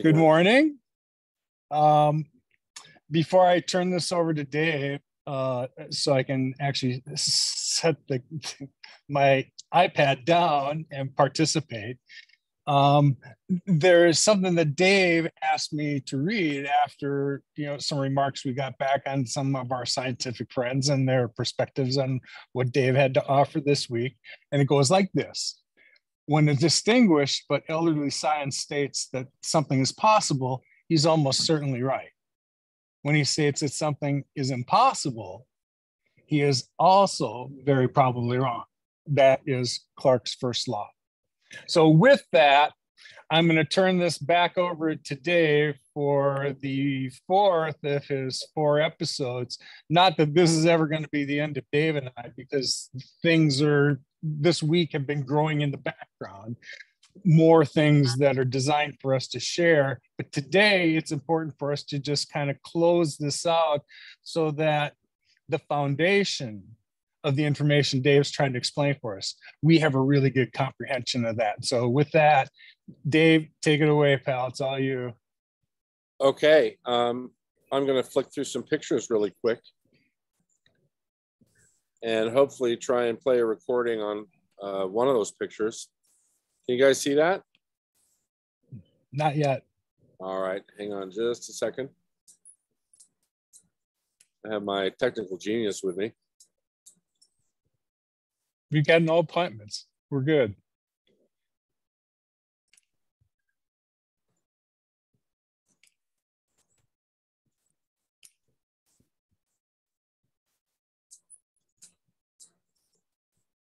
Good morning. Before I turn this over to Dave, so I can actually set my iPad down and participate, there is something that Dave asked me to read after some remarks we got back on some of our scientific friends and their perspectives on what Dave had to offer this week, and it goes like this. When a distinguished but elderly science states that something is possible, he's almost certainly right. When he states that something is impossible, he is also very probably wrong. That is Clarke's first law. So with that, I'm going to turn this back over to Dave for the fourth of his 4 episodes. Not that this is ever going to be the end of Dave and I, because things this week have been growing in the background. More things that are designed for us to share. But today it's important for us to just kind of close this out so that the foundation of the information Dave's trying to explain for us, we have a really good comprehension of that. So with that, Dave, take it away, pal. It's all you. Okay. I'm going to flick through some pictures really quick and hopefully try and play a recording on one of those pictures. Can you guys see that? Not yet. All right. Hang on just a second. I have my technical genius with me. We've got no appointments. We're good.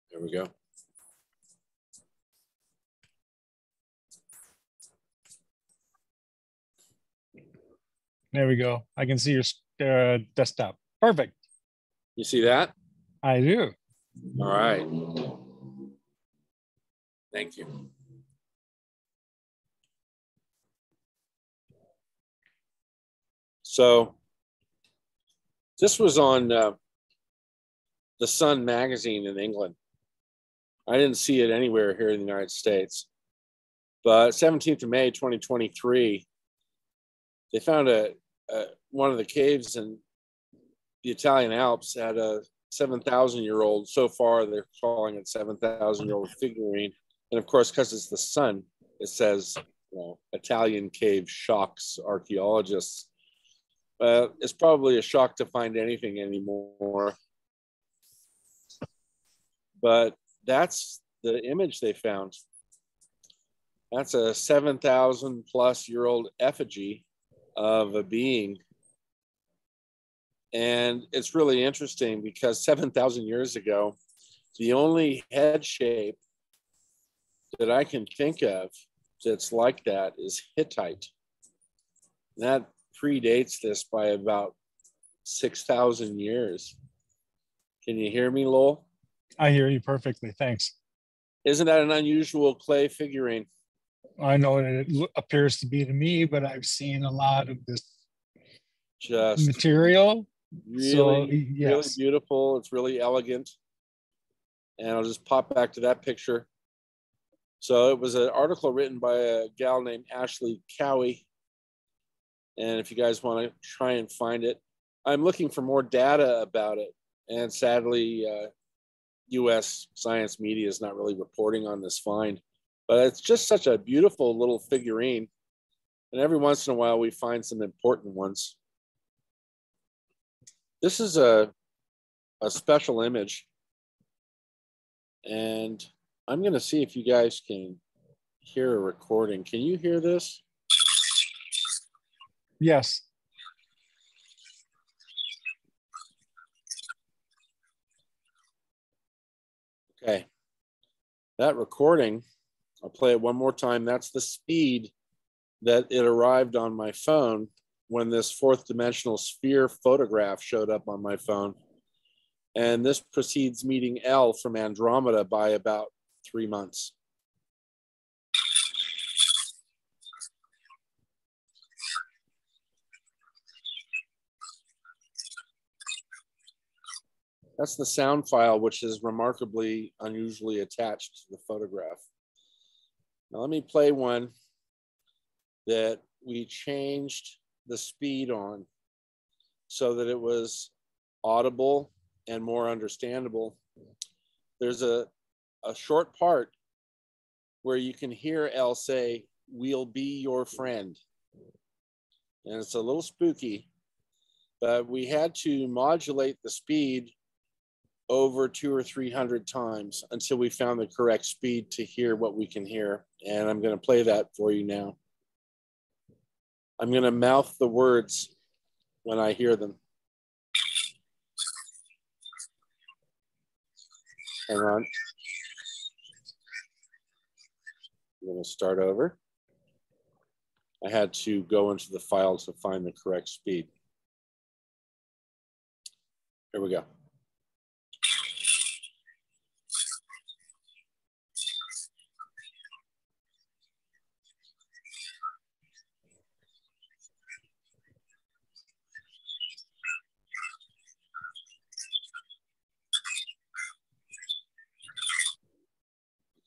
There we go. There we go. I can see your desktop. Perfect. You see that? I do. All right. Thank you. So this was on the Sun magazine in England. I didn't see it anywhere here in the United States. But 17th of May, 2023, they found one of the caves in the Italian Alps had a 7,000-year-old, so far they're calling it 7,000-year-old figurine. And of course, because it's the Sun, it says, Italian cave shocks archaeologists. It's probably a shock to find anything anymore. But that's the image they found. That's a 7,000-plus-year-old effigy of a being. And it's really interesting because 7,000 years ago, the only head shape that I can think of that's like that is Hittite. And that predates this by about 6,000 years. Can you hear me, Lowell? I hear you perfectly. Thanks. Isn't that an unusual clay figurine? I know it appears to be to me, but I've seen a lot of this material. Really beautiful. It's really elegant. And I'll just pop back to that picture. So it was an article written by a gal named Ashley Cowie. And if you guys want to try and find it, I'm looking for more data about it. And sadly, U.S. science media is not really reporting on this find. But it's just such a beautiful little figurine. And every once in a while, we find some important ones. This is a special image. And I'm going to see if you guys can hear a recording. Can you hear this? Yes. Okay. That recording, I'll play it one more time. That's the speed that it arrived on my phone when this 4th dimensional sphere photograph showed up on my phone. And this precedes meeting L from Andromeda by about 3 months. That's the sound file, which is remarkably unusually attached to the photograph. Now let me play one that we changed the speed on so that it was audible and more understandable. There's a short part where you can hear Elle say, "We'll be your friend." And it's a little spooky, but we had to modulate the speed over 200 or 300 times until we found the correct speed to hear what we can hear. And I'm going to play that for you now. I'm going to mouth the words when I hear them. Hang on. I'm going to start over. I had to go into the file to find the correct speed. Here we go.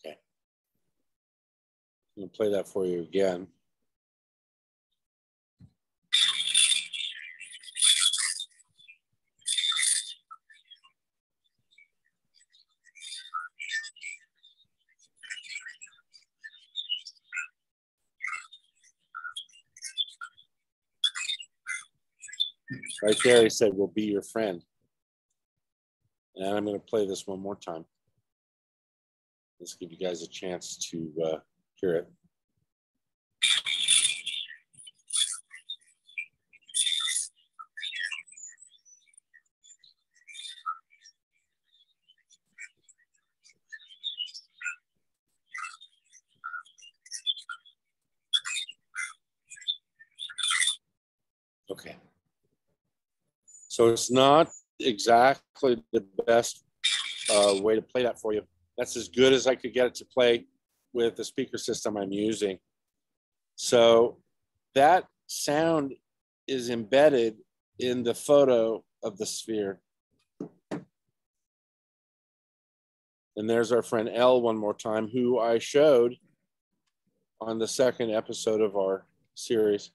Okay. I'm going to play that for you again. Right there, he said, "We'll be your friend." And I'm going to play this one more time. Let's give you guys a chance to hear it. Okay. So it's not exactly the best way to play that for you. That's as good as I could get it to play with the speaker system I'm using. So that sound is embedded in the photo of the sphere. And there's our friend Elle one more time, who I showed on the second episode of our series.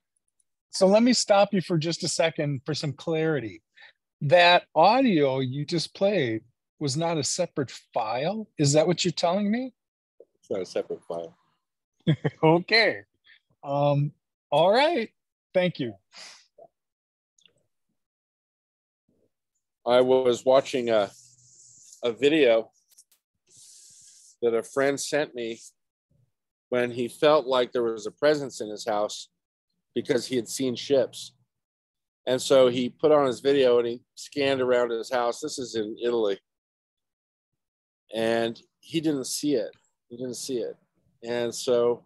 So let me stop you for just a second for some clarity. That audio you just played was not a separate file? Is that what you're telling me? It's not a separate file. Okay. All right. Thank you. I was watching a video that a friend sent me when he felt like there was a presence in his house because he had seen ships. And so he put on his video and he scanned around his house. This is in Italy. And he didn't see it. He didn't see it. And so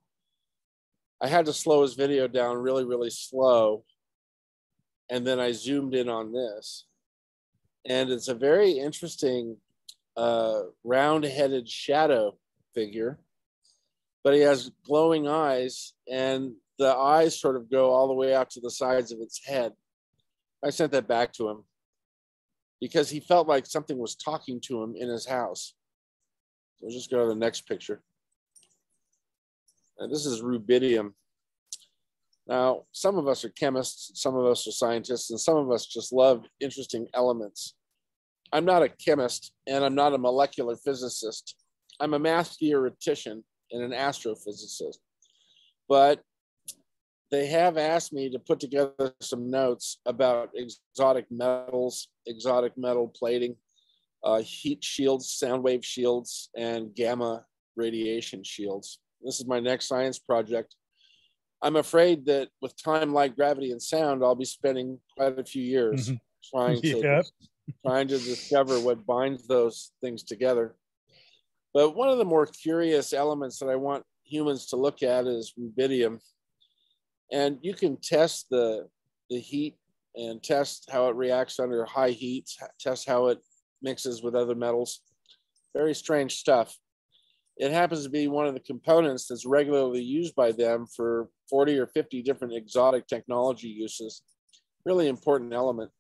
I had to slow his video down really, really slow. And then I zoomed in on this. And it's a very interesting round-headed shadow figure, but he has glowing eyes, and the eyes sort of go all the way out to the sides of its head. I sent that back to him because he felt like something was talking to him in his house. So we'll just go to the next picture. And this is rubidium. Now, some of us are chemists, some of us are scientists, and some of us just love interesting elements. I'm not a chemist, and I'm not a molecular physicist. I'm a math theoretician and an astrophysicist. But they have asked me to put together some notes about exotic metals, exotic metal plating, heat shields, sound wave shields, and gamma radiation shields. This is my next science project. I'm afraid that with time, light, gravity, and sound, I'll be spending quite a few years trying to discover what binds those things together. But one of the more curious elements that I want humans to look at is rubidium. And you can test the heat and test how it reacts under high heat, test how it mixes with other metals. Very strange stuff. It happens to be one of the components that's regularly used by them for 40 or 50 different exotic technology uses. Really important element.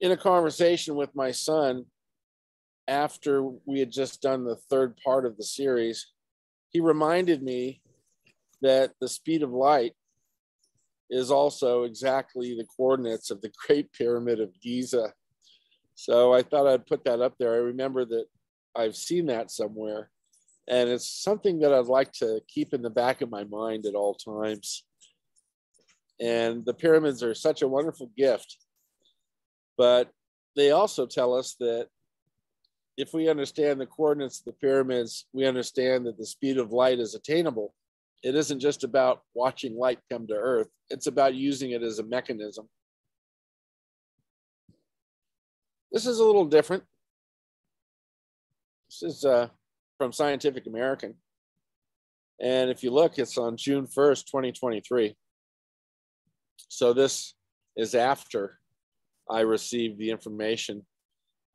In a conversation with my son, after we had just done the third part of the series, he reminded me that the speed of light is also exactly the coordinates of the Great Pyramid of Giza. So I thought I'd put that up there. I remember that I've seen that somewhere, and it's something that I'd like to keep in the back of my mind at all times. And the pyramids are such a wonderful gift, but they also tell us that if we understand the coordinates of the pyramids, we understand that the speed of light is attainable. It isn't just about watching light come to Earth. It's about using it as a mechanism. This is a little different. This is from Scientific American. And if you look, it's on June 1st, 2023. So this is after I received the information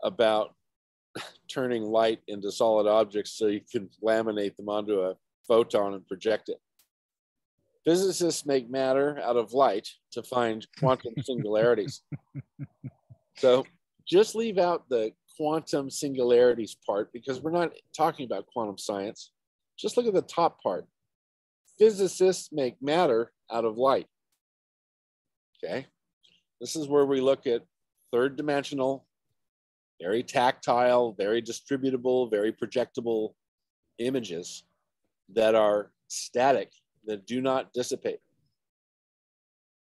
about turning light into solid objects so you can laminate them onto a photon and project it. Physicists make matter out of light to find quantum singularities. So just leave out the quantum singularities part because we're not talking about quantum science. Just look at the top part. Physicists make matter out of light. Okay. This is where we look at third dimensional, very tactile, very distributable, very projectable images that are static, that do not dissipate.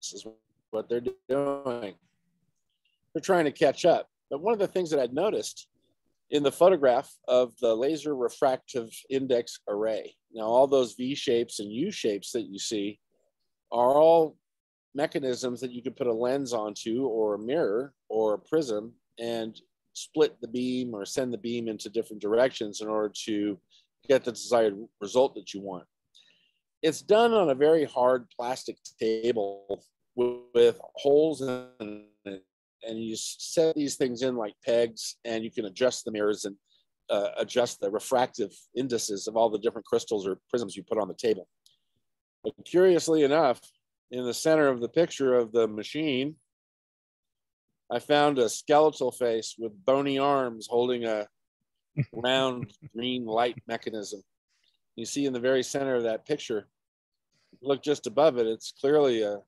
This is what they're doing. They're trying to catch up. But one of the things that I'd noticed in the photograph of the laser refractive index array, now all those V shapes and U shapes that you see are all mechanisms that you could put a lens onto or a mirror or a prism and split the beam or send the beam into different directions in order to get the desired result that you want. It's done on a very hard plastic table with holes in it, and you set these things in like pegs, and you can adjust the mirrors and adjust the refractive indices of all the different crystals or prisms you put on the table. But curiously enough, in the center of the picture of the machine, I found a skeletal face with bony arms holding a round green light mechanism. You see in the very center of that picture, look just above it, it's clearly a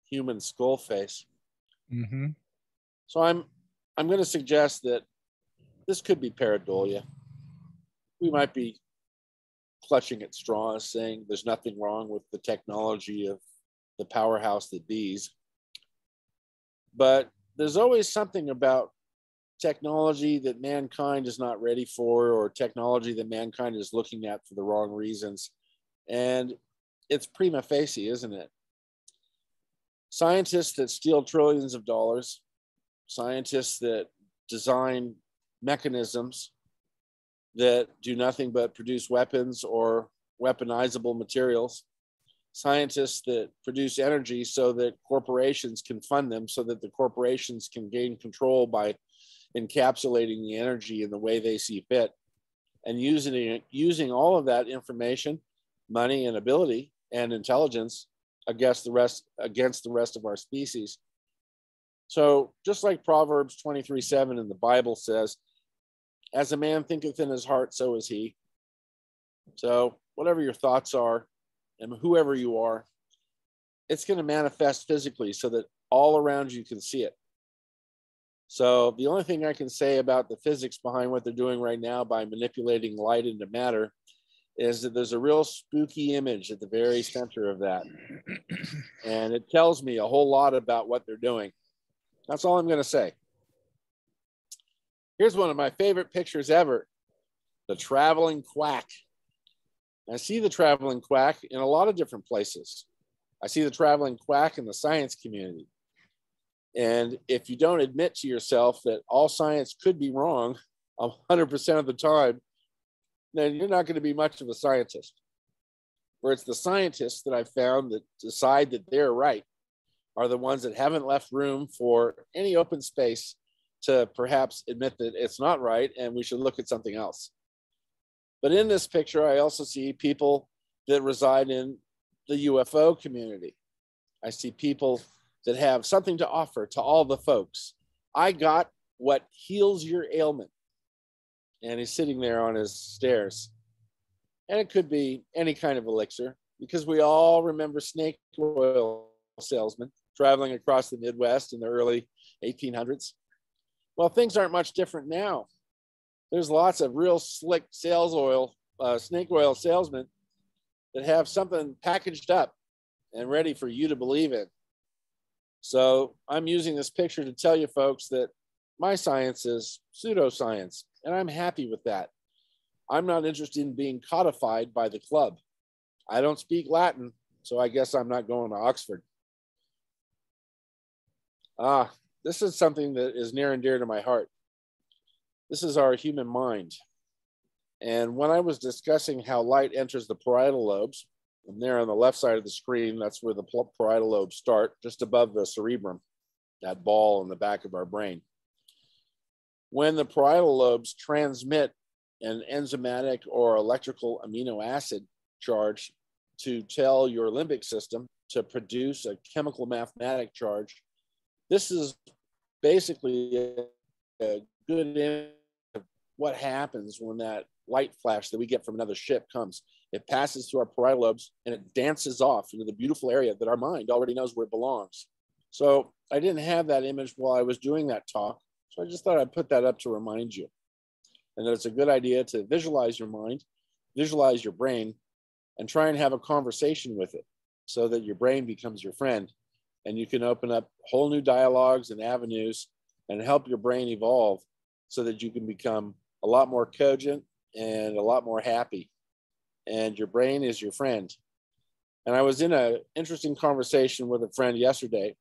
human skull face. Mm-hmm. So I'm going to suggest that this could be pareidolia. We might be clutching at straws, saying there's nothing wrong with the technology of the powerhouse that bees. But there's always something about technology that mankind is not ready for, or technology that mankind is looking at for the wrong reasons. And it's prima facie, isn't it? Scientists that steal trillions of dollars, scientists that design mechanisms that do nothing but produce weapons or weaponizable materials, scientists that produce energy so that corporations can fund them, so that the corporations can gain control by encapsulating the energy in the way they see fit, and using all of that information, money and ability and intelligence against the rest of our species. So just like Proverbs 23:7 in the Bible says, as a man thinketh in his heart, so is he. So whatever your thoughts are and whoever you are, it's going to manifest physically so that all around you can see it. So the only thing I can say about the physics behind what they're doing right now by manipulating light into matter is that there's a real spooky image at the very center of that. And it tells me a whole lot about what they're doing. That's all I'm going to say. Here's one of my favorite pictures ever, the traveling quack. I see the traveling quack in a lot of different places. I see the traveling quack in the science community. And if you don't admit to yourself that all science could be wrong 100% of the time, then you're not going to be much of a scientist. Where it's the scientists that I've found that decide that they're right are the ones that haven't left room for any open space to perhaps admit that it's not right and we should look at something else. But in this picture, I also see people that reside in the UFO community. I see people that have something to offer to all the folks. I got what heals your ailment. And he's sitting there on his stairs. And it could be any kind of elixir. because we all remember snake oil salesmen traveling across the Midwest in the early 1800s. Well, things aren't much different now. There's lots of real slick snake oil salesmen that have something packaged up and ready for you to believe in. So I'm using this picture to tell you folks that my science is pseudoscience, and I'm happy with that. I'm not interested in being codified by the club. I don't speak Latin, so I guess I'm not going to Oxford. This is something that is near and dear to my heart. This is our human mind. And when I was discussing how light enters the parietal lobes, and there on the left side of the screen, that's where the parietal lobes start, just above the cerebrum, that ball in the back of our brain. When the parietal lobes transmit an enzymatic or electrical amino acid charge to tell your limbic system to produce a chemical mathematic charge, this is basically a good image of what happens when that light flash that we get from another ship comes. It passes through our parietal lobes and it dances off into the beautiful area that our mind already knows where it belongs. So I didn't have that image while I was doing that talk. So I just thought I'd put that up to remind you. And that it's a good idea to visualize your mind, visualize your brain, and try and have a conversation with it so that your brain becomes your friend. And you can open up whole new dialogues and avenues and help your brain evolve so that you can become a lot more cogent and a lot more happy. And your brain is your friend. And I was in an interesting conversation with a friend yesterday.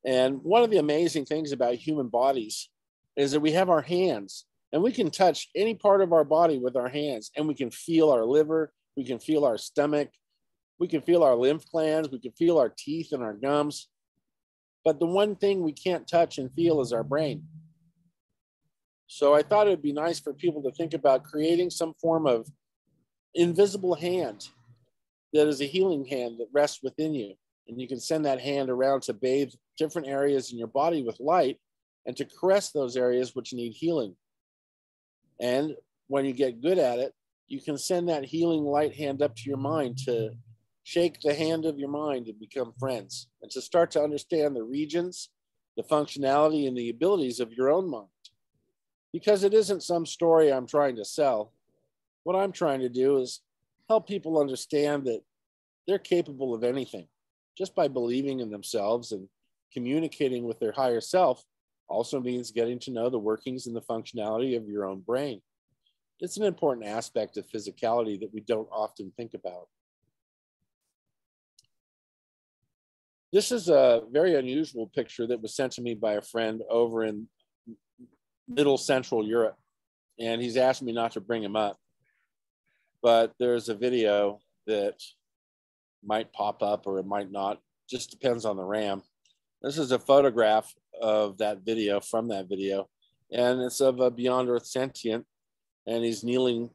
And one of the amazing things about human bodies is that we have our hands, and we can touch any part of our body with our hands, and we can feel our liver, we can feel our stomach, we can feel our lymph glands, we can feel our teeth and our gums. But the one thing we can't touch and feel is our brain. So I thought it'd be nice for people to think about creating some form of invisible hand that is a healing hand that rests within you. And you can send that hand around to bathe different areas in your body with light and to caress those areas which need healing. And when you get good at it, you can send that healing light hand up to your mind to shake the hand of your mind and become friends and to start to understand the regions, the functionality, and the abilities of your own mind. Because it isn't some story I'm trying to sell. What I'm trying to do is help people understand that they're capable of anything just by believing in themselves, and communicating with their higher self also means getting to know the workings and the functionality of your own brain. It's an important aspect of physicality that we don't often think about. This is a very unusual picture that was sent to me by a friend over in Middle Central Europe. And he's asked me not to bring him up. But there's a video that might pop up or it might not, just depends on the RAM. This is a photograph of that video, from that video, and it's of a beyond earth sentient, and he's kneeling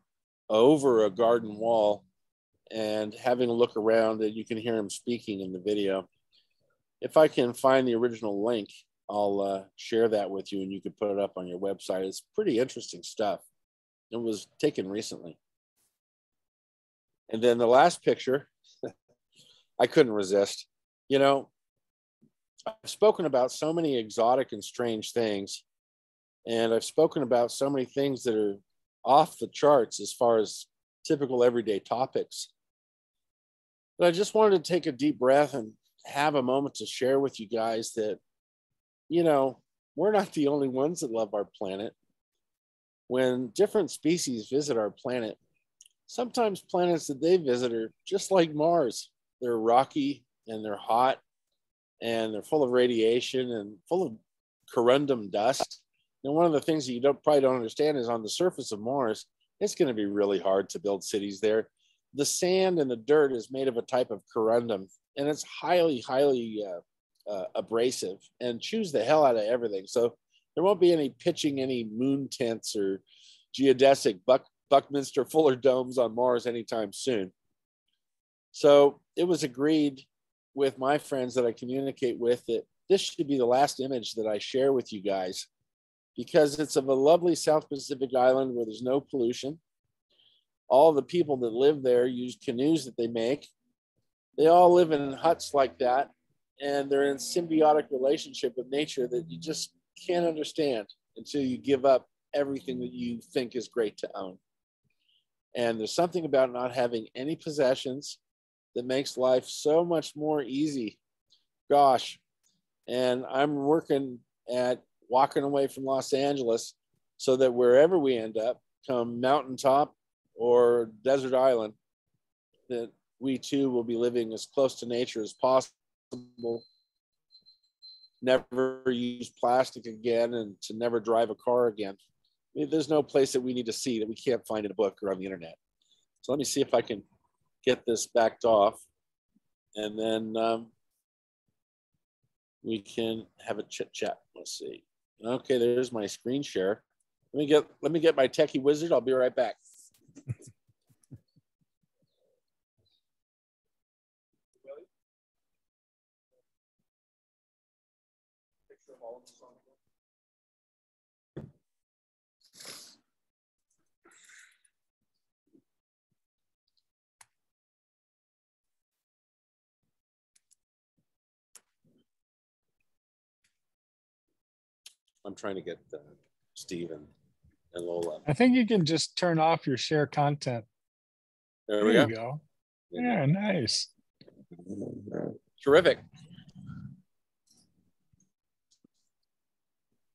over a garden wall and having a look around, and you can hear him speaking in the video. If I can find the original link, I'll share that with you and you can put it up on your website. It's pretty interesting stuff. It was taken recently. And then the last picture, I couldn't resist. You know, I've spoken about so many exotic and strange things, and I've spoken about so many things that are off the charts as far as typical everyday topics. But I just wanted to take a deep breath and have a moment to share with you guys that, you know, we're not the only ones that love our planet. When different species visit our planet, sometimes planets that they visit are just like Mars. They're rocky and they're hot and they're full of radiation and full of corundum dust. And one of the things that you probably don't understand is on the surface of Mars, it's going to be really hard to build cities there. The sand and the dirt is made of a type of corundum, and it's highly abrasive and chews the hell out of everything. So there won't be any pitching any moon tents or geodesic Buckminster Fuller domes on Mars anytime soon. So it was agreed with my friends that I communicate with that this should be the last image that I share with you guys, because it's of a lovely South Pacific island where there's no pollution. All the people that live there use canoes that they make They all live in huts like that, and they're in symbiotic relationship with nature that you just can't understand until you give up everything that you think is great to own. And there's something about not having any possessions that makes life so much more easy. Gosh. And I'm working at walking away from Los Angeles so that wherever we end up, come mountaintop or desert island, that we too will be living as close to nature as possible, never use plastic again, and to never drive a car again. I mean, there's no place that we need to see that we can't find in a book or on the internet. So let me see if I can get this backed off, and then we can have a chit chat. Let's see. Okay, there's my screen share. Let me get my techie wizard. I'll be right back. I'm trying to get Steve and Lola. I think you can just turn off your share content. There you go. Yeah, nice. Terrific.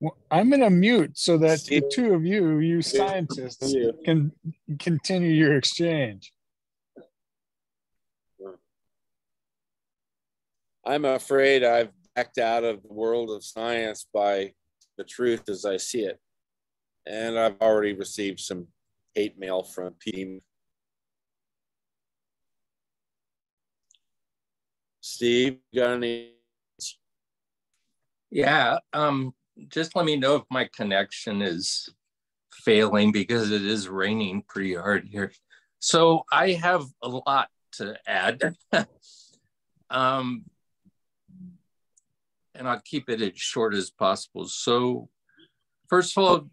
Well, I'm going to mute so that Steve, the two of you scientists, can continue your exchange. I'm afraid I've backed out of the world of science by the truth as I see it. And I've already received some hate mail from people. Steve, you got any? Yeah, just let me know if my connection is failing because it is raining pretty hard here. So I have a lot to add. And I'll keep it as short as possible. So first of all,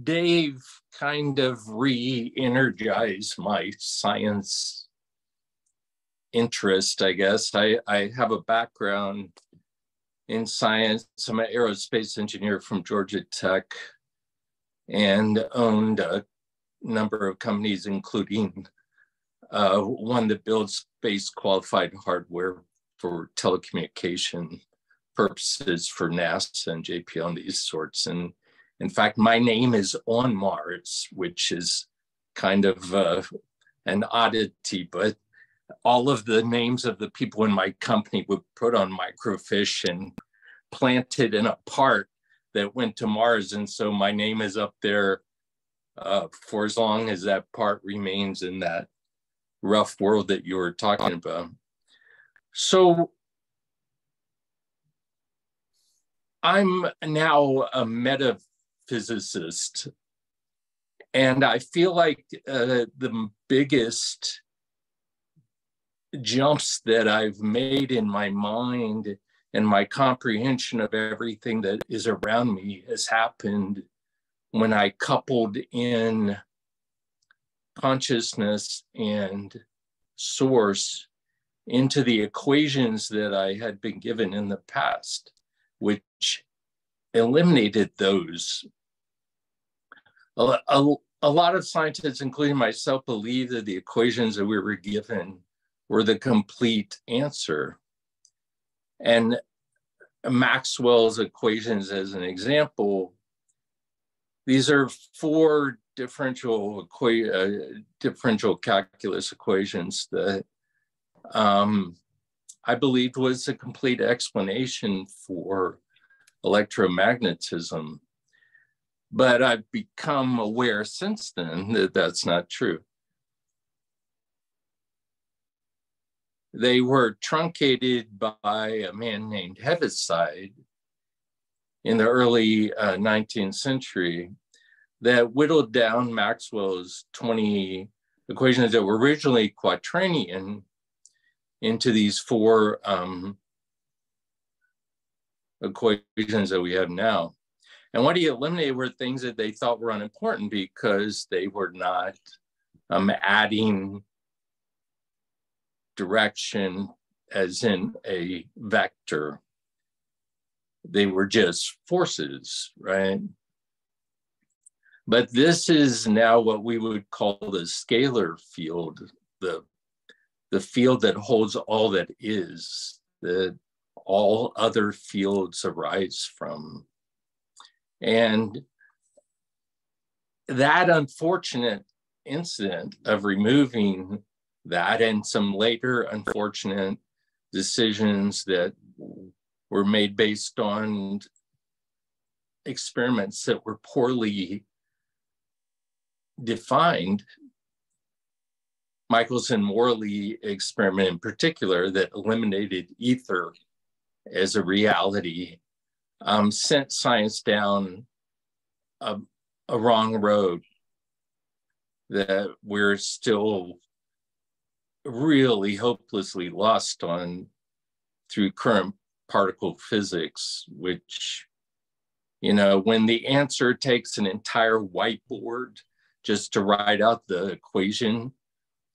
Dave kind of re-energized my science interest, I guess. I have a background in science. I'm an aerospace engineer from Georgia Tech and owned a number of companies, including one that builds space qualified hardware for telecommunication purposes for NASA and JPL and these sorts. And in fact, my name is on Mars, which is kind of an oddity, but all of the names of the people in my company were put on microfiche and planted in a part that went to Mars. And so my name is up there for as long as that part remains in that rough world that you were talking about. So I'm now a metaphysicist, and I feel like the biggest jumps that I've made in my mind and my comprehension of everything that is around me has happened when I coupled in consciousness and source into the equations that I had been given in the past, which eliminated those. A lot of scientists, including myself, believe that the equations that we were given were the complete answer. And Maxwell's equations, as an example, these are four differential calculus equations that I believed was a complete explanation for electromagnetism. But I've become aware since then that that's not true. They were truncated by a man named Heaviside in the early 19th century that whittled down Maxwell's 20 equations that were originally quaternion into these four equations that we have now. And what he eliminated were things that they thought were unimportant because they were not adding direction as in a vector. They were just forces, right? But this is now what we would call the scalar field, the field that holds all that is, that all other fields arise from. And that unfortunate incident of removing that and some later unfortunate decisions that were made based on experiments that were poorly defined, Michelson-Morley experiment in particular that eliminated ether as a reality, sent science down a wrong road that we're still really hopelessly lost on through current particle physics, which, you know, when the answer takes an entire whiteboard just to write out the equation,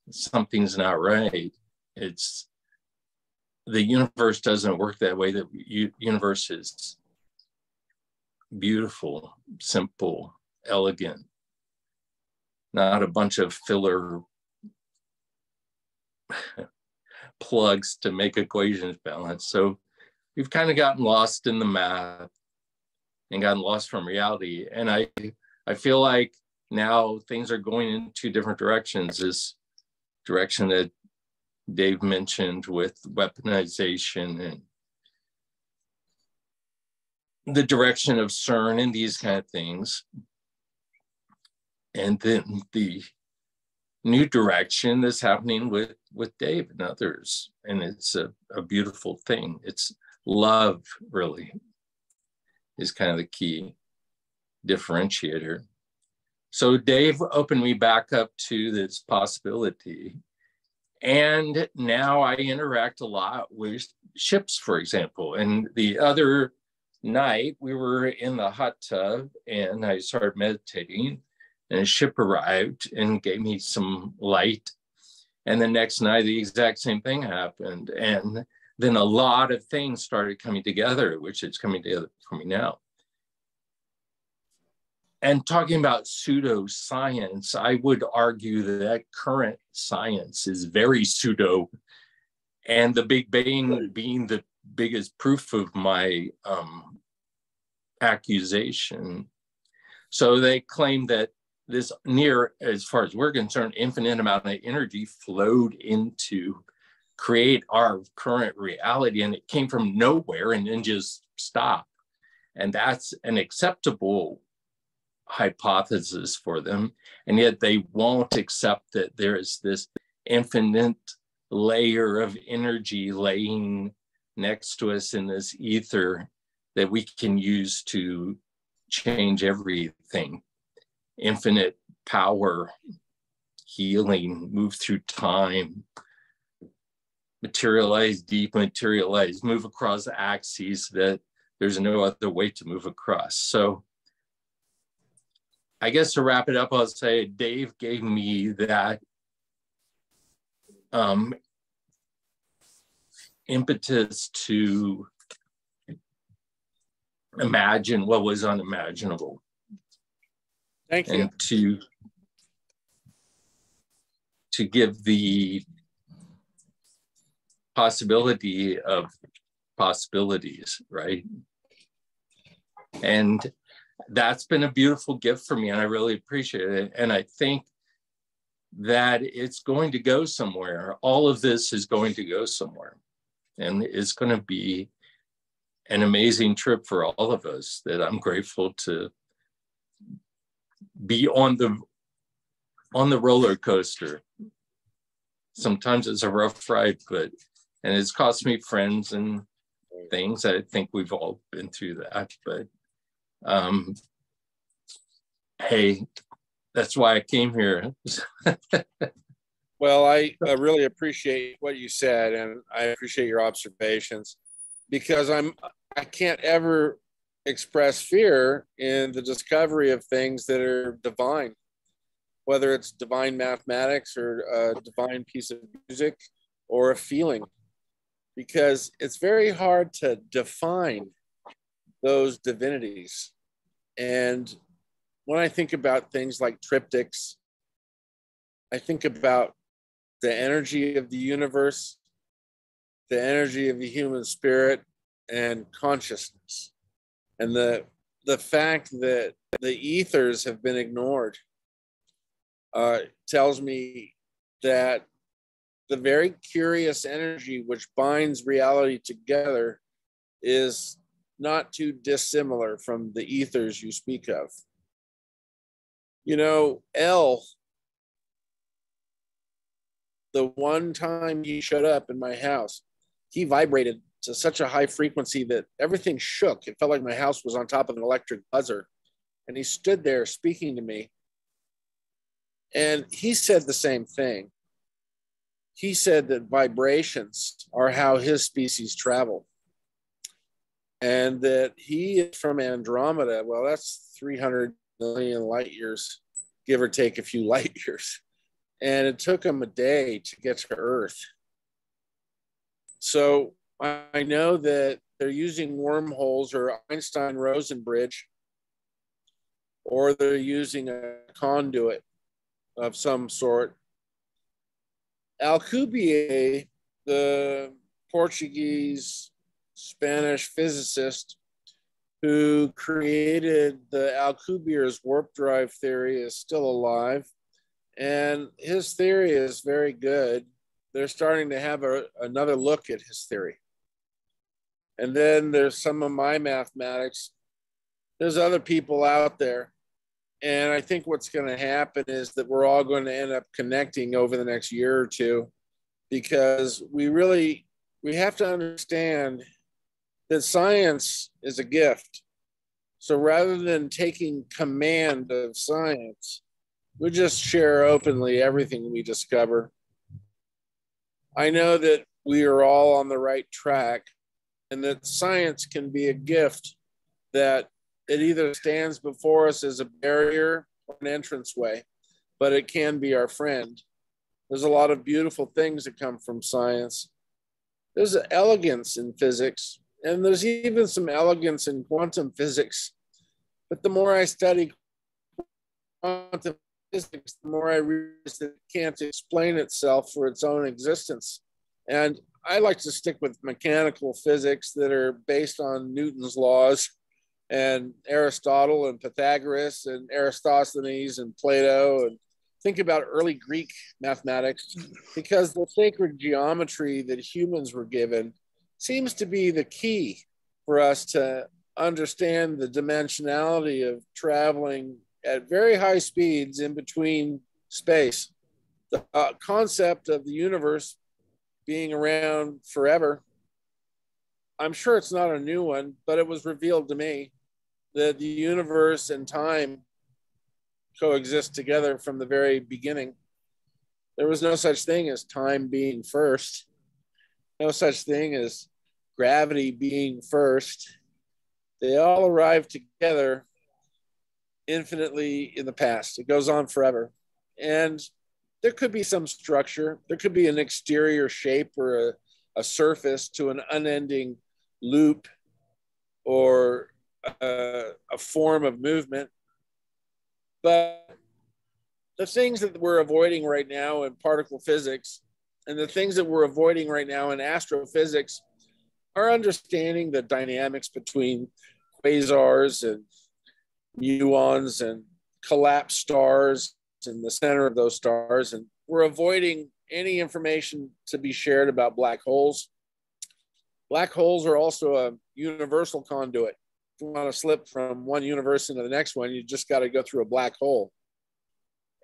something's not right. It's, the universe doesn't work that way. The universe is beautiful, simple, elegant, not a bunch of filler plugs to make equations balance. So we've kind of gotten lost in the math and gotten lost from reality. And I feel like now things are going in two different directions. This direction that Dave mentioned with weaponization and the direction of CERN and these kind of things. And then the new direction that's happening with Dave and others. And it's a beautiful thing. It's love, really, is kind of the key differentiator. So Dave opened me back up to this possibility. And now I interact a lot with ships, for example. And the other night we were in the hot tub and I started meditating, and a ship arrived and gave me some light. And the next night, the exact same thing happened. And then a lot of things started coming together, which is coming together for me now. And talking about pseudoscience, I would argue that current science is very pseudo, and the Big Bang being the biggest proof of my accusation. So they claim that this near, as far as we're concerned, infinite amount of energy flowed into create our current reality, and it came from nowhere and then just stopped. And that's an acceptable hypothesis for them, and yet they won't accept that there is this infinite layer of energy laying next to us in this ether that we can use to change everything. Infinite power, healing, move through time, materialize, dematerialize, move across axes that there's no other way to move across. So I guess to wrap it up, I'll say Dave gave me that impetus to imagine what was unimaginable. Thank you. And to give the possibility of possibilities, right? And that's been a beautiful gift for me, and I really appreciate it. And I think that it's going to go somewhere. All of this is going to go somewhere. And it's going to be an amazing trip for all of us that I'm grateful to be on the roller coaster. Sometimes it's a rough ride, and it's cost me friends and things. I think we've all been through that, but hey, that's why I came here. Well, I really appreciate what you said, and I appreciate your observations, because I can't ever express fear in the discovery of things that are divine, whether it's divine mathematics or a divine piece of music or a feeling. because it's very hard to define those divinities. And when I think about things like triptychs, I think about the energy of the universe, the energy of the human spirit, and consciousness. And the fact that the ethers have been ignored tells me that the very curious energy which binds reality together is not too dissimilar from the ethers you speak of. You know, L, the one time he showed up in my house, he vibrated to such a high frequency that everything shook. It felt like my house was on top of an electric buzzer. And he stood there speaking to me. And he said the same thing. He said that vibrations are how his species travel. And that he is from Andromeda. Well, that's 300 million light years, give or take a few light years. And it took him a day to get to Earth. So I know that they're using wormholes or Einstein-Rosen bridge, or they're using a conduit of some sort. Alcubierre, the Portuguese Spanish physicist who created the Alcubierre's warp drive theory, is still alive. And his theory is very good. They're starting to have another look at his theory. And then there's some of my mathematics. There's other people out there. And I think what's going to happen is that we're all going to end up connecting over the next year or two, because we have to understand that science is a gift. So rather than taking command of science, we just share openly everything we discover. I know that we are all on the right track, and that science can be a gift, that it either stands before us as a barrier or an entranceway, but it can be our friend. There's a lot of beautiful things that come from science. There's an elegance in physics, and there's even some elegance in quantum physics. But the more I study quantum physics, the more I realize that it can't explain itself for its own existence. And I like to stick with mechanical physics that are based on Newton's laws and Aristotle and Pythagoras and Eratosthenes and Plato, and think about early Greek mathematics, because the sacred geometry that humans were given seems to be the key for us to understand the dimensionality of traveling at very high speeds in between space. The concept of the universe being around forever, I'm sure it's not a new one, but it was revealed to me that the universe and time coexist together from the very beginning. There was no such thing as time being first, no such thing as gravity being first. They all arrived together infinitely in the past. It goes on forever. And there could be some structure. There could be an exterior shape or a surface to an unending loop or a form of movement. But the things that we're avoiding right now in particle physics and the things that we're avoiding right now in astrophysics are understanding the dynamics between quasars and muons and collapsed stars in the center of those stars. And we're avoiding any information to be shared about black holes. Black holes are also a universal conduit. If you want to slip from one universe into the next one, you just got to go through a black hole.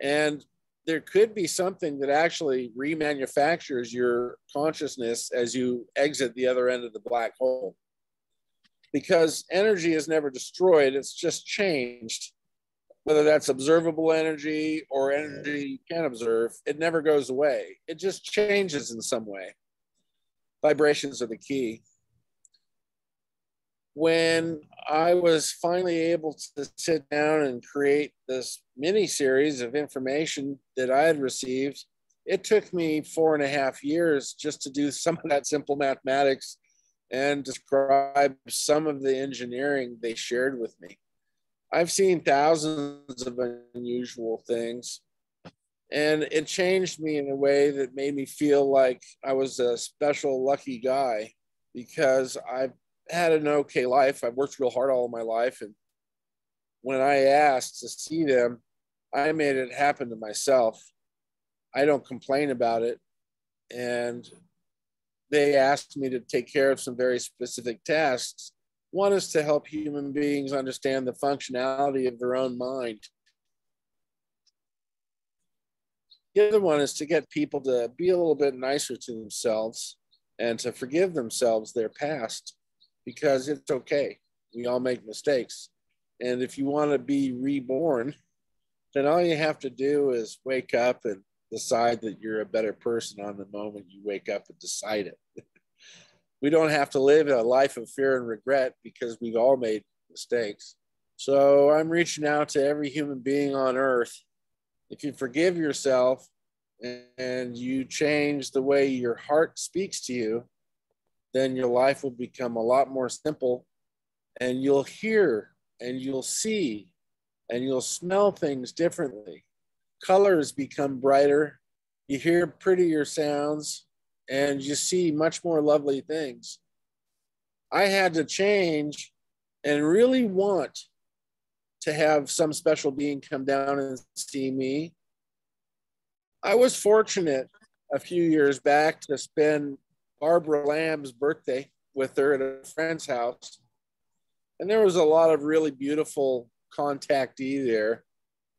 And there could be something that actually remanufactures your consciousness as you exit the other end of the black hole. Because energy is never destroyed, it's just changed. Whether that's observable energy or energy you can't observe, it never goes away. It just changes in some way. Vibrations are the key. When I was finally able to sit down and create this mini series of information that I had received, it took me 4.5 years just to do some of that simple mathematics and describe some of the engineering they shared with me. I've seen thousands of unusual things, and it changed me in a way that made me feel like I was a special, lucky guy, because I've had an okay life. I've worked real hard all of my life. And when I asked to see them, I made it happen to myself. I don't complain about it. And they asked me to take care of some very specific tasks. One is to help human beings understand the functionality of their own mind. The other one is to get people to be a little bit nicer to themselves and to forgive themselves their past, because it's okay. We all make mistakes. And if you want to be reborn, then all you have to do is wake up and decide that you're a better person on the moment you wake up and decide it. We don't have to live a life of fear and regret, because we've all made mistakes. So I'm reaching out to every human being on earth. If you forgive yourself and you change the way your heart speaks to you, then your life will become a lot more simple, and you'll hear and you'll see and you'll smell things differently. Colors become brighter, you hear prettier sounds, and you see much more lovely things. I had to change and really want to have some special being come down and see me. I was fortunate a few years back to spend Barbara Lamb's birthday with her at a friend's house. And there was a lot of really beautiful contactee there.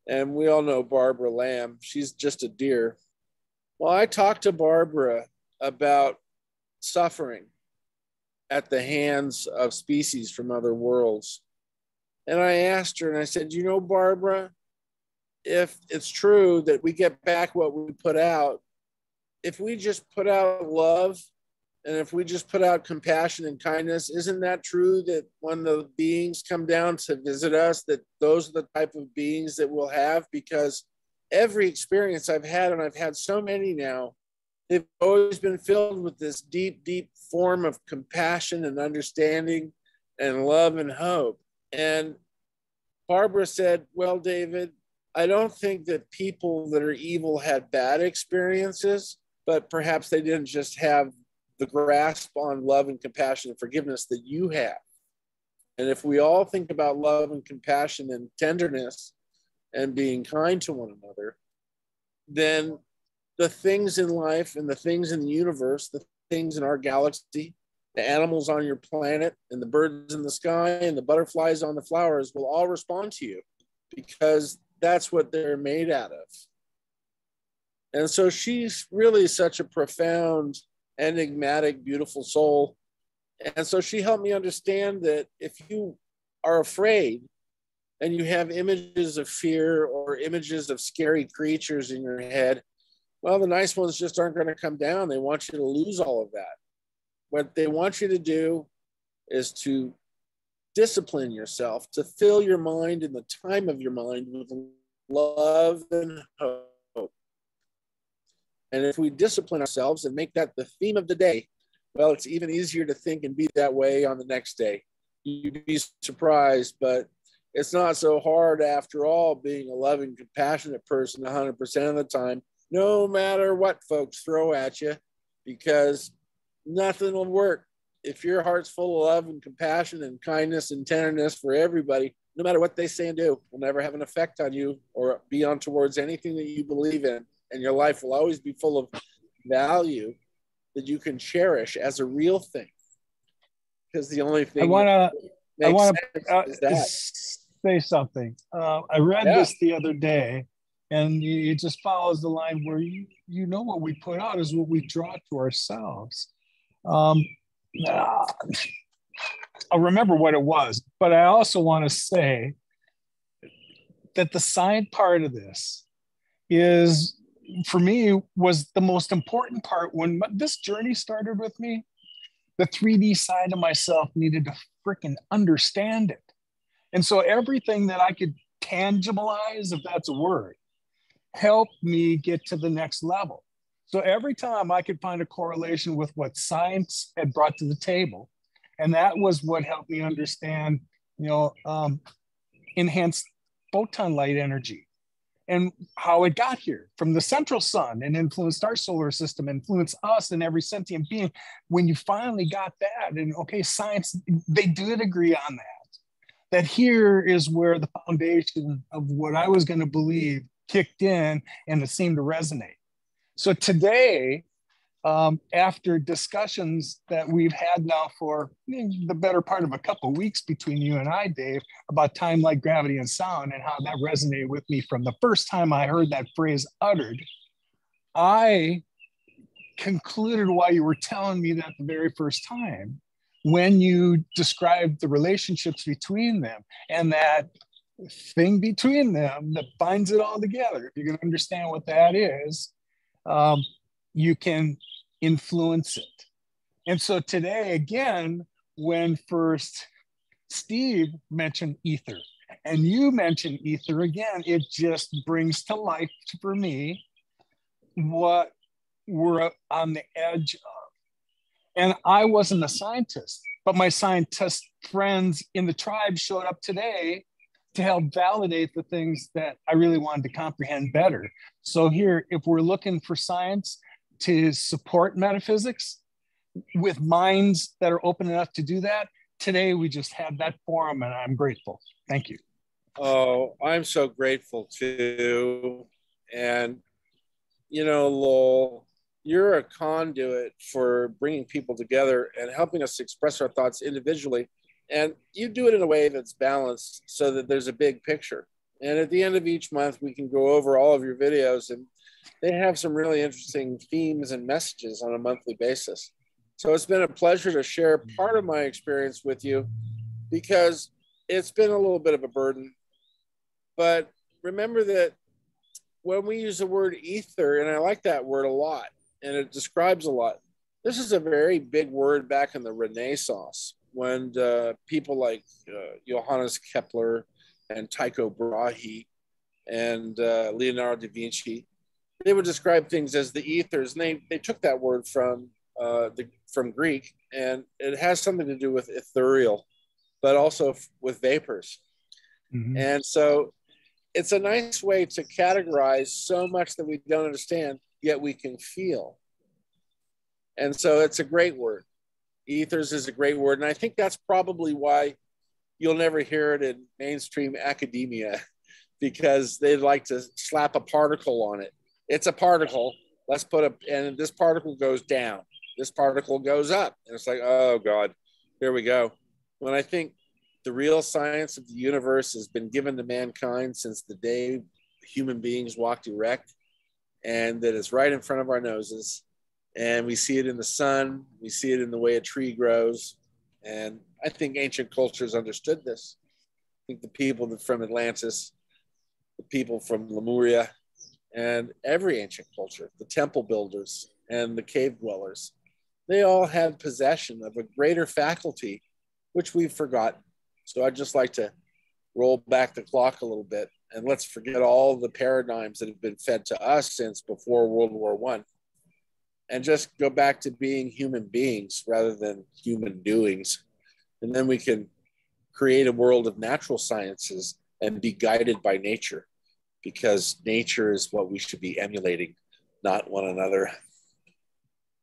And we all know Barbara Lamb. She's just a dear. Well, I talked to Barbara about suffering at the hands of species from other worlds. And I asked her, and I said, you know, Barbara, if it's true that we get back what we put out, if we just put out love, and if we just put out compassion and kindness, isn't that true that when the beings come down to visit us, that those are the type of beings that we'll have? Because every experience I've had, and I've had so many now, they've always been filled with this deep, deep form of compassion and understanding and love and hope. And Barbara said, well, David, I don't think that people that are evil had bad experiences, but perhaps they didn't just have the grasp on love and compassion and forgiveness that you have. And if we all think about love and compassion and tenderness and being kind to one another, then the things in life and the things in the universe, the things in our galaxy, the animals on your planet and the birds in the sky and the butterflies on the flowers will all respond to you, because that's what they're made out of. And so she's really such a profound, enigmatic, beautiful soul. And so she helped me understand that if you are afraid and you have images of fear or images of scary creatures in your head, well, the nice ones just aren't going to come down. They want you to lose all of that. What they want you to do is to discipline yourself, to fill your mind and the time of your mind with love and hope. And if we discipline ourselves and make that the theme of the day, well, it's even easier to think and be that way on the next day. You'd be surprised, but it's not so hard after all, being a loving, compassionate person 100% of the time, no matter what folks throw at you, because nothing will work. If your heart's full of love and compassion and kindness and tenderness for everybody, no matter what they say and do, will never have an effect on you or be on towards anything that you believe in. And your life will always be full of value that you can cherish as a real thing. Because the only thing I want to say something. I read this the other day, and it just follows the line where you know what we put out is what we draw to ourselves. I'll remember what it was, but I also want to say that the sign part of this is, for me, was the most important part. When this journey started with me, the 3D side of myself needed to freaking understand it. And so everything that I could tangibilize, if that's a word, helped me get to the next level. So every time I could find a correlation with what science had brought to the table, and that was what helped me understand, enhanced photon light energy and how it got here from the central sun and influenced our solar system, influenced us and every sentient being. When you finally got that, and okay, science, they did agree on that here is where the foundation of what I was going to believe kicked in, and it seemed to resonate. So today, after discussions that we've had now for the better part of a couple of weeks between you and I, Dave, about time, light, gravity, and sound, and how that resonated with me from the first time I heard that phrase uttered, I concluded why you were telling me that the very first time, when you described the relationships between them and that thing between them that binds it all together. If you can understand what that is, you can influence it. And so today, again, when first Steve mentioned ether and you mentioned ether again, it just brings to life for me what we're on the edge of. And I wasn't a scientist, but my scientist friends in the tribe showed up today to help validate the things that I really wanted to comprehend better. So here, if we're looking for science to support metaphysics with minds that are open enough to do that, today we just had that forum, and I'm grateful. Thank you. Oh, I'm so grateful too. And, Lowell, you're a conduit for bringing people together and helping us express our thoughts individually. And you do it in a way that's balanced so that there's a big picture. And at the end of each month, we can go over all of your videos, and they have some really interesting themes and messages on a monthly basis. So it's been a pleasure to share part of my experience with you, because it's been a little bit of a burden. But remember that when we use the word ether, and I like that word a lot, and it describes a lot, this is a very big word back in the Renaissance, when people like Johannes Kepler and Tycho Brahe and Leonardo da Vinci, they would describe things as the ethers, and they took that word from Greek, and it has something to do with ethereal, but also with vapors. Mm-hmm. And so it's a nice way to categorize so much that we don't understand, yet we can feel. And so it's a great word. Ethers is a great word. And I think that's probably why you'll never hear it in mainstream academia, because they'd like to slap a particle on it. It's a particle. And this particle goes down. This particle goes up. And it's like, oh God, here we go. When I think the real science of the universe has been given to mankind since the day human beings walked erect, and that it's right in front of our noses. And we see it in the sun. We see it in the way a tree grows. And I think ancient cultures understood this. I think the people from Atlantis, the people from Lemuria, and every ancient culture, the temple builders and the cave dwellers, they all had possession of a greater faculty, which we've forgotten. So I'd just like to roll back the clock a little bit, and let's forget all the paradigms that have been fed to us since before World War I, and just go back to being human beings rather than human doings. And then we can create a world of natural sciences and be guided by nature, because nature is what we should be emulating, not one another.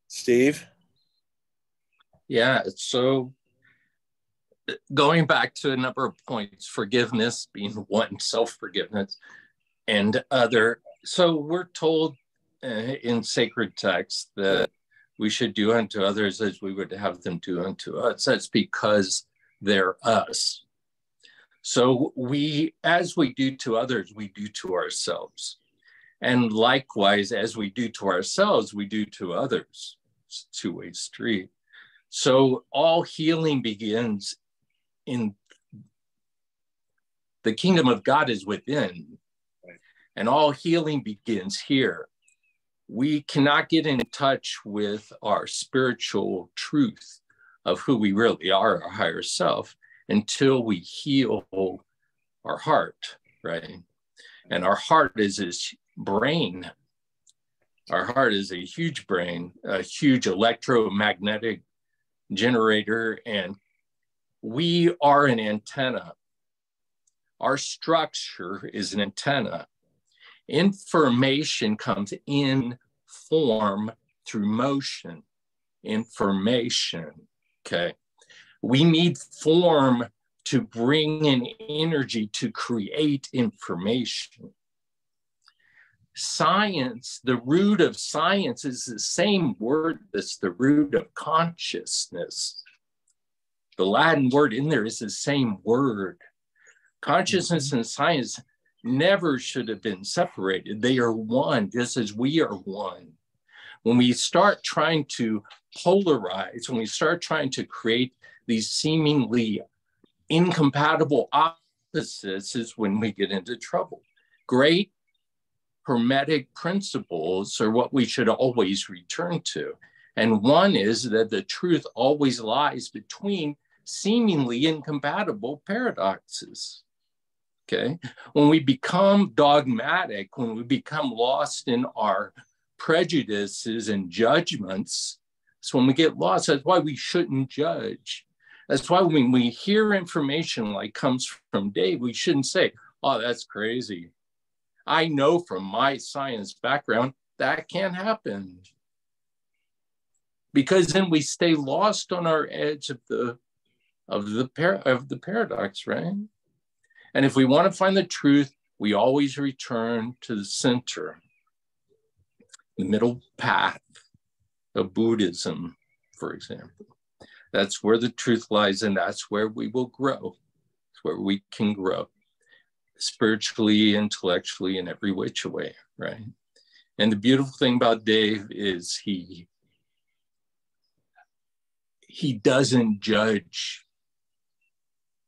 Steve? Yeah, so going back to a number of points, forgiveness being one, self-forgiveness, and other. So we're told in sacred texts that we should do unto others as we would have them do unto us. That's because they're us. So as we do to others, we do to ourselves. And likewise, as we do to ourselves, we do to others. It's a two-way street. So all healing begins in the kingdom of God is within, and all healing begins here. We cannot get in touch with our spiritual truth of who we really are, our higher self, until we heal our heart, right? And our heart is this brain. Our heart is a huge brain, a huge electromagnetic generator, and we are an antenna. Our structure is an antenna. Information comes in form through motion. Information, okay? We need form to bring in energy to create information. Science, the root of science is the same word that's the root of consciousness. The Latin word in there is the same word. Consciousness and science never should have been separated. They are one, just as we are one. When we start trying to polarize, when we start trying to create these seemingly incompatible opposites, is when we get into trouble. Great Hermetic principles are what we should always return to. And one is that the truth always lies between seemingly incompatible paradoxes. Okay? When we become dogmatic, when we become lost in our prejudices and judgments, so when we get lost, that's why we shouldn't judge. That's why when we hear information like comes from Dave, we shouldn't say, oh, that's crazy. I know from my science background that can't happen. Because then we stay lost on our edge of the paradox, right? And if we want to find the truth, we always return to the center, the middle path of Buddhism, for example. That's where the truth lies, and that's where we will grow. It's where we can grow spiritually, intellectually, in every which way, right? And the beautiful thing about Dave is he doesn't judge.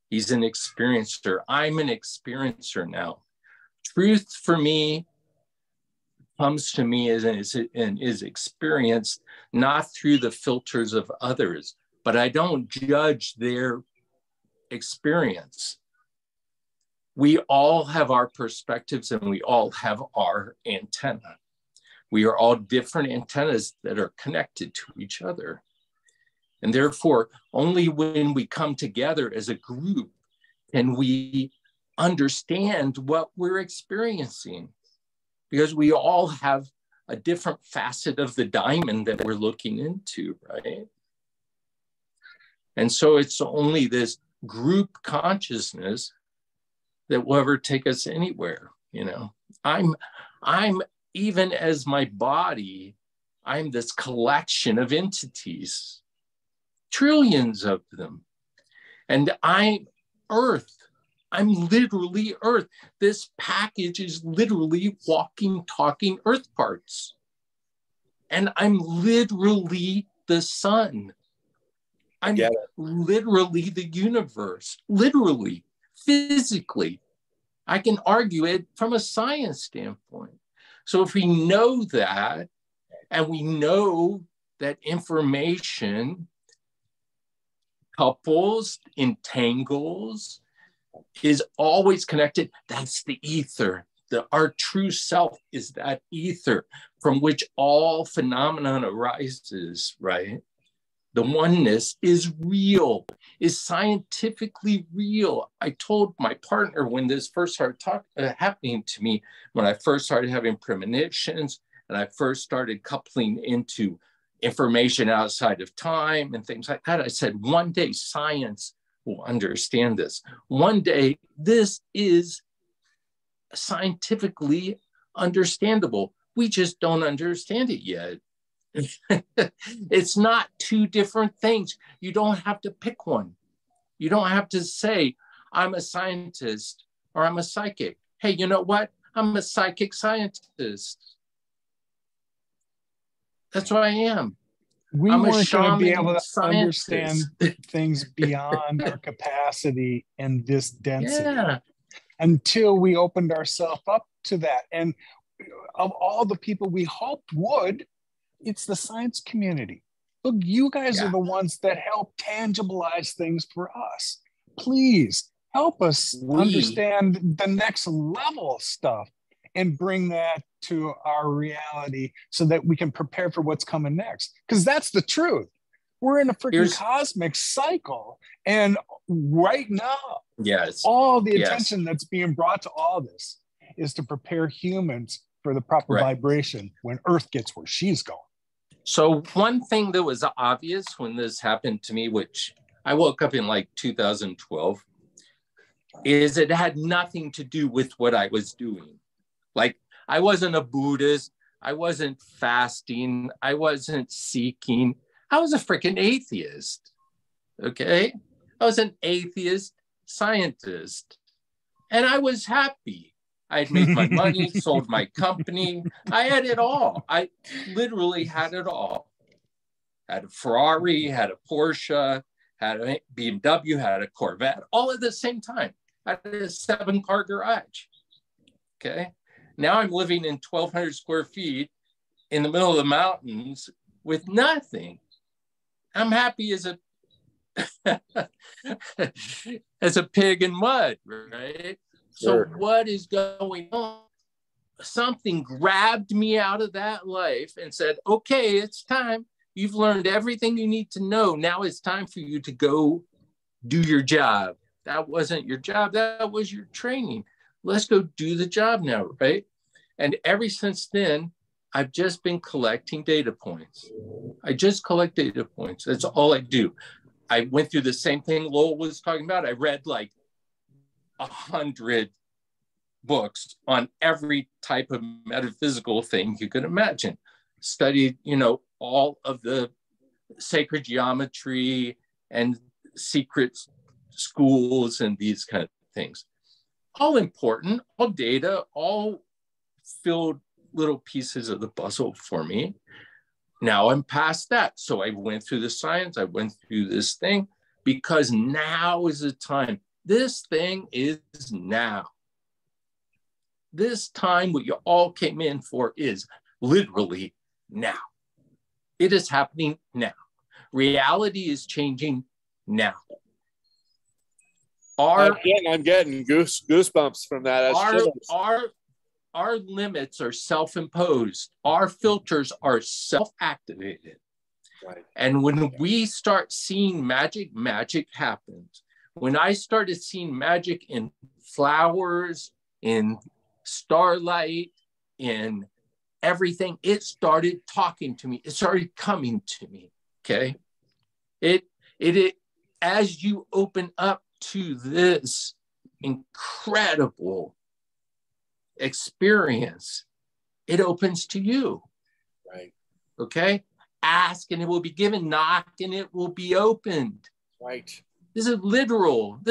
He's an experiencer. I'm an experiencer now. Truth for me comes to me and is experienced not through the filters of others, but I don't judge their experience. We all have our perspectives and we all have our antenna. We are all different antennas that are connected to each other. And therefore, only when we come together as a group can we understand what we're experiencing, because we all have a different facet of the diamond that we're looking into, right? And so it's only this group consciousness that will ever take us anywhere, you know. I'm even as my body, I'm this collection of entities, trillions of them. And I'm Earth. I'm literally Earth. This package is literally walking, talking Earth parts. And I'm literally the sun. I'm literally the universe, literally, physically. I can argue it from a science standpoint. So if we know that, and we know that information couples, entangles, is always connected, that's the ether. Our true self is that ether from which all phenomenon arises, right? The oneness is real, is scientifically real. I told my partner when this first started happening to me, when I first started having premonitions and I first started coupling into information outside of time and things like that, I said, one day science will understand this. One day this is scientifically understandable. We just don't understand it yet. It's not two different things. You don't have to pick one. You don't have to say, I'm a scientist or I'm a psychic. Hey, you know what? I'm a psychic scientist. That's what I am. We I'm weren't going to be able to scientist. understand things beyond our capacity in this density until we opened ourselves up to that. And of all the people we hoped would, it's the science community. Look, you guys are the ones that help tangibilize things for us. Please help us understand the next level stuff and bring that to our reality so that we can prepare for what's coming next. Because that's the truth. We're in a freaking cosmic cycle. And right now, yes, all the attention that's being brought to all this is to prepare humans for the proper vibration when Earth gets where she's going. So one thing that was obvious when this happened to me, which I woke up in like 2012, is it had nothing to do with what I was doing. Like, I wasn't a Buddhist. I wasn't fasting. I wasn't seeking. I was a freaking atheist. Okay? I was an atheist scientist. And I was happy. I had made my money, sold my company. I had it all. I literally had it all. Had a Ferrari, had a Porsche, had a BMW, had a Corvette, all at the same time. I had a 7-car garage. Okay. Now I'm living in 1,200 square feet in the middle of the mountains with nothing. I'm happy as a as a pig in mud, right? So what is going on? Something grabbed me out of that life and said, okay, it's time. You've learned everything you need to know. Now it's time for you to go do your job. That wasn't your job. That was your training. Let's go do the job now, right? And ever since then, I've just been collecting data points. I just collect data points. That's all I do. I went through the same thing Lowell was talking about. I read like 100 books on every type of metaphysical thing you could imagine. Studied, all of the sacred geometry and secret schools and these kind of things. All important, all data, all filled little pieces of the puzzle for me. Now I'm past that. So I went through the science, I went through this thing, because now is the time. This thing is now. This time, what you all came in for is literally now. It is happening now. Reality is changing now. I'm getting goosebumps from that. Our limits are self-imposed. Our filters are self-activated. Right. And when we start seeing magic, magic happens. When I started seeing magic in flowers, in starlight, in everything, it started talking to me. It started coming to me. Okay. It as you open up to this incredible experience, it opens to you. Right. Okay. Ask and it will be given. Knock and it will be opened. Right. This is literal.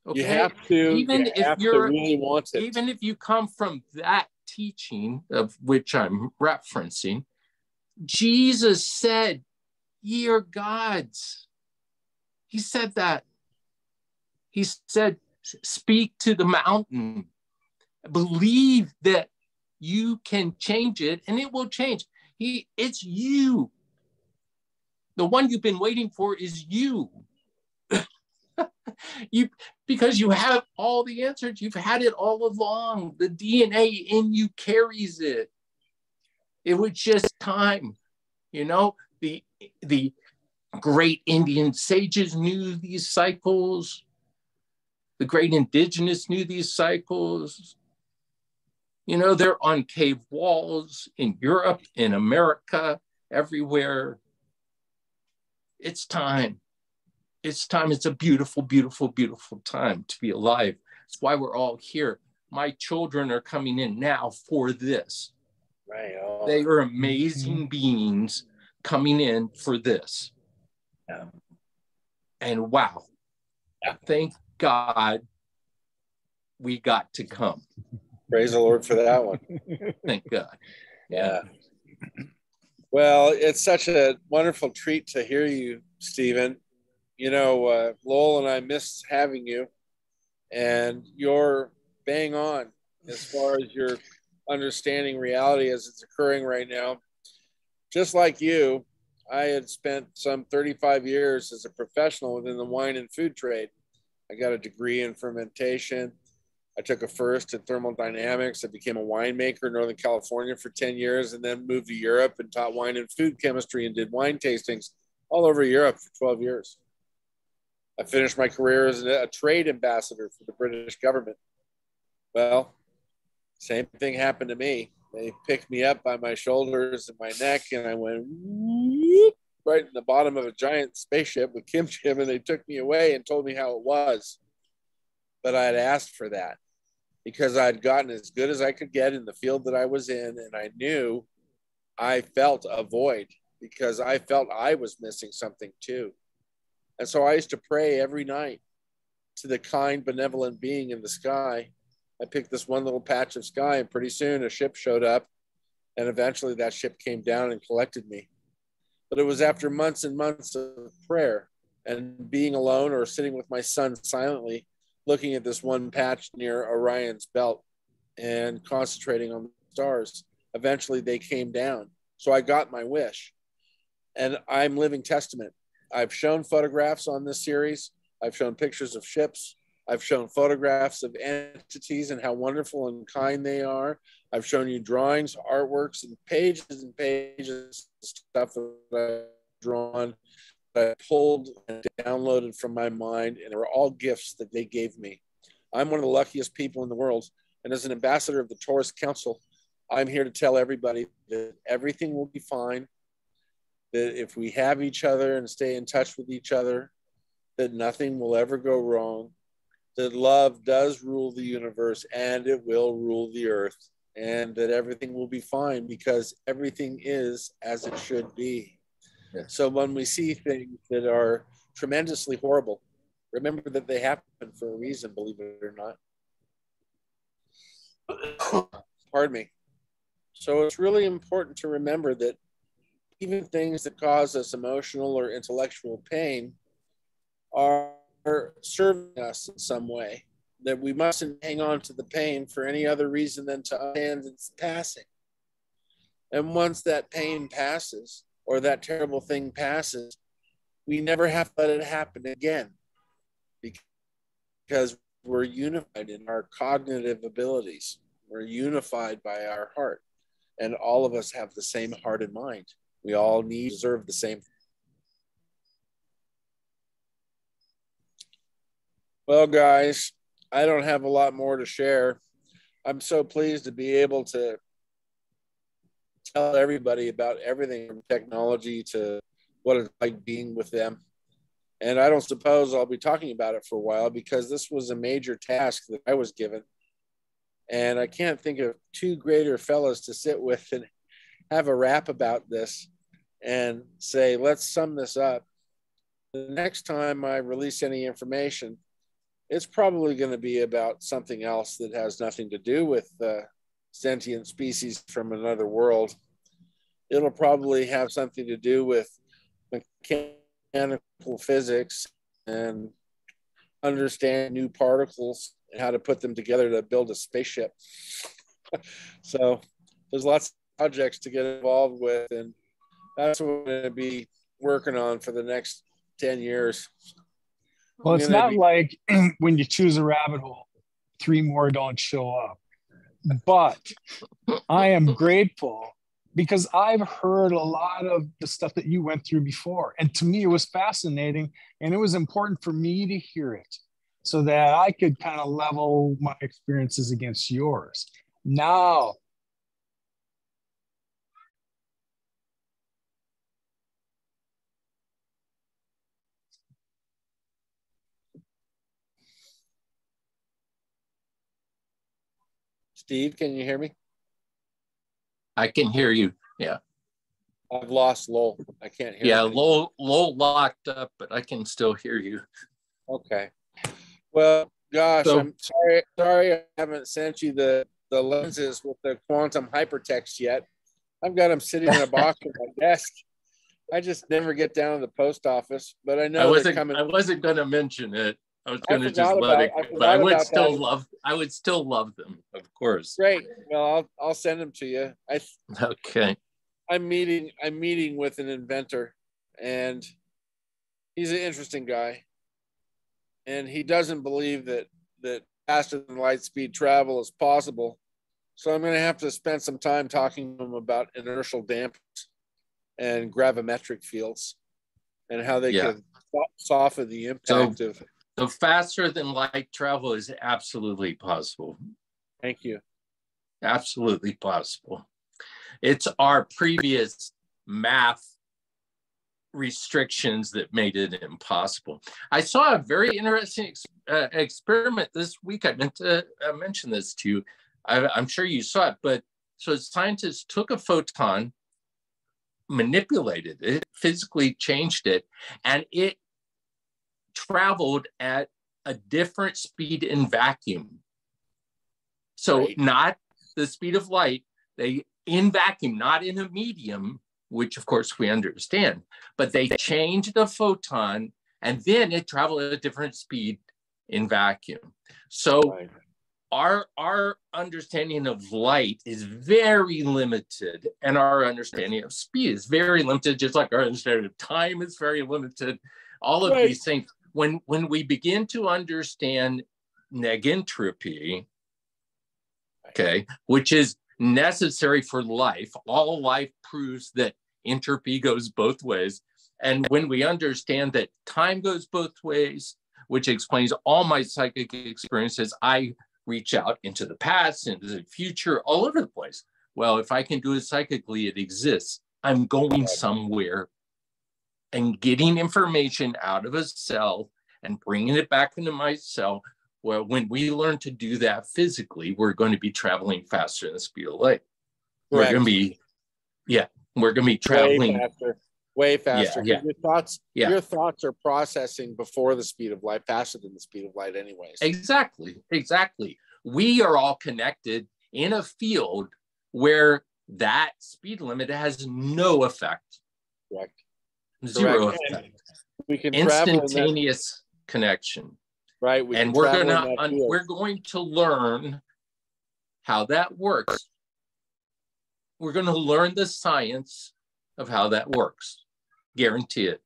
Okay? You have to, even if you really want it. Even if you come from that teaching of which I'm referencing, Jesus said, ye are gods. He said that. He said, speak to the mountain. Believe that you can change it and it will change. It's you. The one you've been waiting for is you. Because you have all the answers. You've had it all along. The DNA in you carries it. It was just time. The great Indian sages knew these cycles. The great indigenous knew these cycles. They're on cave walls in Europe, in America, everywhere. It's time. It's time. It's a beautiful, beautiful, beautiful time to be alive. That's why we're all here. My children are coming in now for this. Right. Oh. They are amazing beings coming in for this. Yeah. And wow. Yeah. Thank God we got to come. Praise the Lord for that one. Thank God. Yeah. Well, it's such a wonderful treat to hear you, Stephen. Lowell and I miss having you, and you're bang on as far as your understanding reality as it's occurring right now. Just like you, I had spent some 35 years as a professional within the wine and food trade. I got a degree in fermentation. I took a first in thermodynamics. I became a winemaker in Northern California for 10 years and then moved to Europe and taught wine and food chemistry and did wine tastings all over Europe for 12 years. I finished my career as a trade ambassador for the British government. Well, same thing happened to me. They picked me up by my shoulders and my neck, and I went whoop, right in the bottom of a giant spaceship with Kim Jim, and they took me away and told me how it was. But I had asked for that because I'd gotten as good as I could get in the field that I was in, and I knew I felt a void because I felt I was missing something too. And so I used to pray every night to the kind, benevolent being in the sky. I picked this one little patch of sky, and pretty soon a ship showed up, and eventually that ship came down and collected me. But it was after months and months of prayer and being alone or sitting with my son silently, looking at this one patch near Orion's belt and concentrating on the stars. Eventually they came down. So I got my wish. And I'm living testament. I've shown photographs on this series. I've shown pictures of ships. I've shown photographs of entities and how wonderful and kind they are. I've shown you drawings, artworks, and pages of stuff that I've drawn, that I pulled and downloaded from my mind, and they were all gifts that they gave me. I'm one of the luckiest people in the world. And as an ambassador of the Taurus Council, I'm here to tell everybody that everything will be fine, that if we have each other and stay in touch with each other, that nothing will ever go wrong, that love does rule the universe and it will rule the earth, and that everything will be fine because everything is as it should be. Yes. So when we see things that are tremendously horrible, remember that they happen for a reason, believe it or not. Pardon me. So it's really important to remember that even things that cause us emotional or intellectual pain are serving us in some way, that we mustn't hang on to the pain for any other reason than to understand it's passing. And once that pain passes, or that terrible thing passes, we never have to let it happen again, because we're unified in our cognitive abilities. We're unified by our heart, and all of us have the same heart and mind. We all deserve the same. Well, guys, I don't have a lot more to share. I'm so pleased to be able to tell everybody about everything from technology to what it's like being with them. And I don't suppose I'll be talking about it for a while because this was a major task that I was given. And I can't think of two greater fellows to sit with and have a rap about this and say, let's sum this up. The next time I release any information, it's probably going to be about something else that has nothing to do with sentient species from another world. It'll probably have something to do with mechanical physics and understand new particles and how to put them together to build a spaceship. So there's lots of projects to get involved with, and that's what we're going to be working on for the next 10 years. Well, it's not like when you choose a rabbit hole, 3 more don't show up. But I am grateful because I've heard a lot of the stuff that you went through before. And to me, it was fascinating. And it was important for me to hear it so that I could kind of level my experiences against yours. Now, Steve, can you hear me? I can hear you. Yeah. I've lost Lowell. I can't hear. Yeah, Lowell locked up, but I can still hear you. Okay. Well, gosh, So, I'm sorry I haven't sent you the lenses with the quantum hypertext yet. I've got them sitting in a box on my desk. I just never get down to the post office, but I know they're coming. I wasn't going to mention it. I was going to just forgot let it about- go, but I would still that. love. I would still love them, of course. Great. Well, I'll send them to you. Okay. I'm meeting with an inventor, and he's an interesting guy, and he doesn't believe that faster than light speed travel as possible. So I'm going to have to spend some time talking to them about inertial dampers and gravimetric fields and how they can soften the impact of. So faster than light travel is absolutely possible. Thank you. Absolutely possible. It's our previous math restrictions that made it impossible. I saw a very interesting experiment this week. I meant to mention this to you. I'm sure you saw it, but so scientists took a photon, manipulated it, physically changed it, and it traveled at a different speed in vacuum. So not the speed of light, they in vacuum, not in a medium, which of course we understand, but they changed the photon and then it traveled at a different speed in vacuum. So our understanding of light is very limited, and our understanding of speed is very limited, just like our understanding of time is very limited. All of these things, when we begin to understand negentropy, okay, which is necessary for life, all life proves that entropy goes both ways. And when we understand that time goes both ways, which explains all my psychic experiences, I reach out into the past, into the future, all over the place. Well, if I can do it psychically, it exists. I'm going somewhere and getting information out of a cell and bringing it back into my cell. Well, when we learn to do that physically, we're going to be traveling faster than the speed of light. Correct. We're going to be traveling way faster. Your thoughts are processing before the speed of light, faster than the speed of light anyways. Exactly. We are all connected in a field where that speed limit has no effect. Correct. Zero effect. We can instantaneous connection. Right. And we're going to learn how that works. We're going to learn the science of how that works. Guarantee it.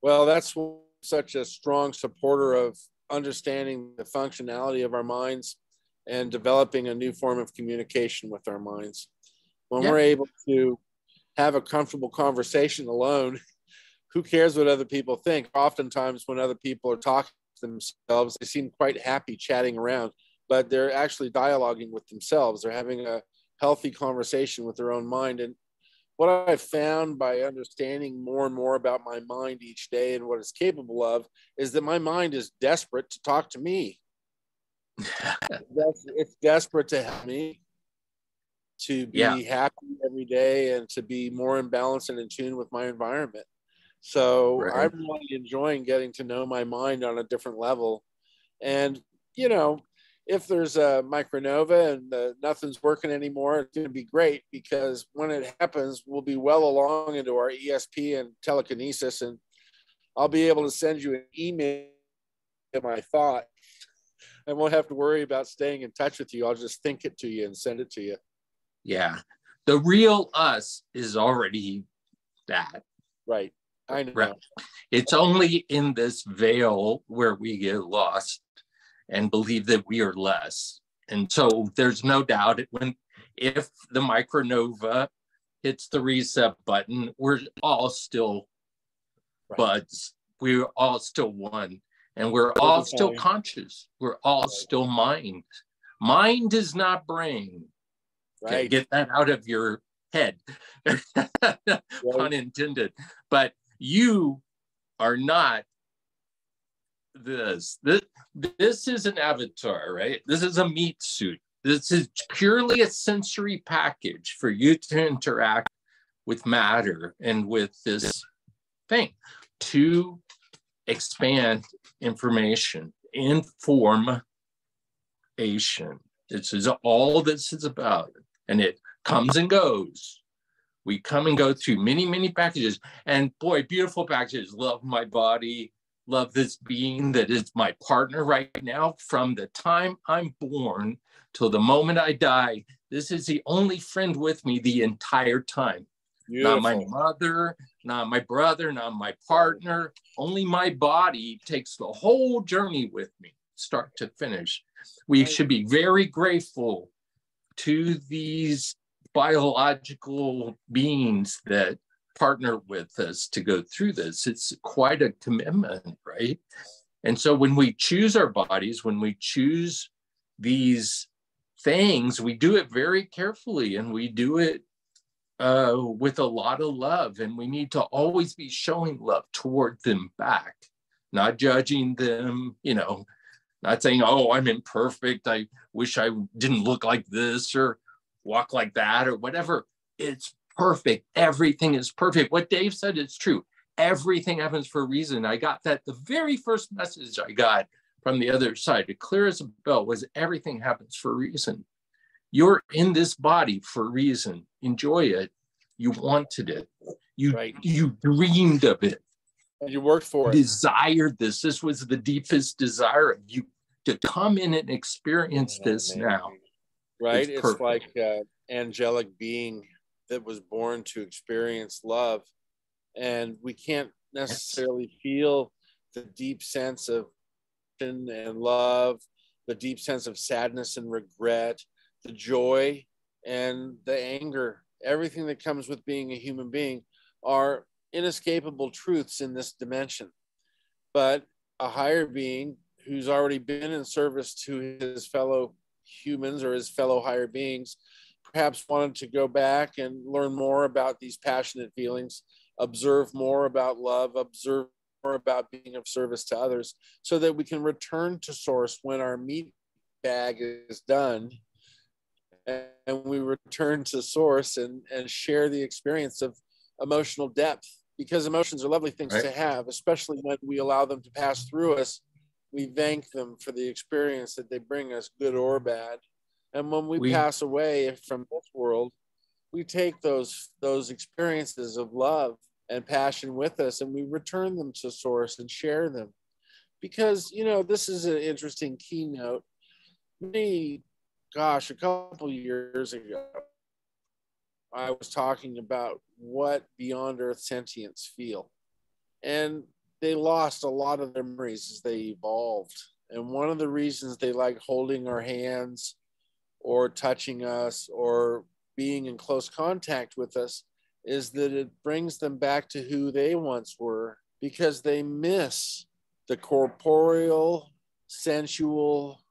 Well, that's such a strong supporter of understanding the functionality of our minds and developing a new form of communication with our minds. When we're able to have a comfortable conversation alone, who cares what other people think? Oftentimes when other people are talking to themselves, they seem quite happy chatting around, but they're actually dialoguing with themselves. They're having a healthy conversation with their own mind. And what I've found by understanding more and more about my mind each day and what it's capable of is that my mind is desperate to talk to me. It's desperate to help me to be happy every day and to be more in balance and in tune with my environment. So I'm really enjoying getting to know my mind on a different level. And, you know, if there's a micronova and nothing's working anymore, it's going to be great, because when it happens, we'll be well along into our ESP and telekinesis, and I'll be able to send you an email to my thought. I won't have to worry about staying in touch with you. I'll just think it to you and send it to you. Yeah. The real us is already that. Right. I know. Right. It's only in this veil where we get lost and believe that we are less. And so there's no doubt if the micronova hits the reset button, we're all still buds. We're all still one. And we're all still conscious. We're all still mind. Mind is not brain. Okay, get that out of your head. Pun intended. But you are not this. This is an avatar, right? This is a meat suit. This is purely a sensory package for you to interact with matter and with this thing to expand information, information. This is all this is about. And it comes and goes. We come and go through many, many packages. And boy, beautiful packages. Love my body. Love this being that is my partner right now. From the time I'm born till the moment I die, this is the only friend with me the entire time. Beautiful. Not my mother, not my brother, not my partner. Only my body takes the whole journey with me. start to finish. We should be very grateful to these biological beings that partner with us to go through this. It's quite a commitment, right? And so when we choose our bodies, when we choose these things, we do it very carefully, and we do it with a lot of love. And we need to always be showing love toward them back, not judging them, you know, not saying, oh, I'm imperfect, I wish I didn't look like this or walk like that or whatever. It's perfect. Everything is perfect. What Dave said is true. Everything happens for a reason. I got that. The very first message I got from the other side, clear as a bell, was everything happens for a reason. You're in this body for a reason. Enjoy it. You wanted it. You dreamed of it. And you worked for it. Desired this. This was the deepest desire of you to come in and experience this now. Right? It's like an angelic being that was born to experience love. And we can't necessarily feel the deep sense of and love, the deep sense of sadness and regret, the joy and the anger, everything that comes with being a human being are inescapable truths in this dimension. But a higher being who's already been in service to his fellow humans or his fellow higher beings perhaps wanted to go back and learn more about these passionate feelings, observe more about love, observe more about being of service to others, so that we can return to source when our meat bag is done, and we return to source and share the experience of emotional depth, because emotions are lovely things to have, especially when we allow them to pass through us. We thank them for the experience that they bring us, good or bad. And when we pass away from this world, we take those experiences of love and passion with us, and we return them to source and share them. Because, you know, this is an interesting keynote. A couple years ago, I was talking about what beyond Earth sentients feel. And they lost a lot of their memories as they evolved. And one of the reasons they like holding our hands or touching us or being in close contact with us is that it brings them back to who they once were, because they miss the corporeal, sensual,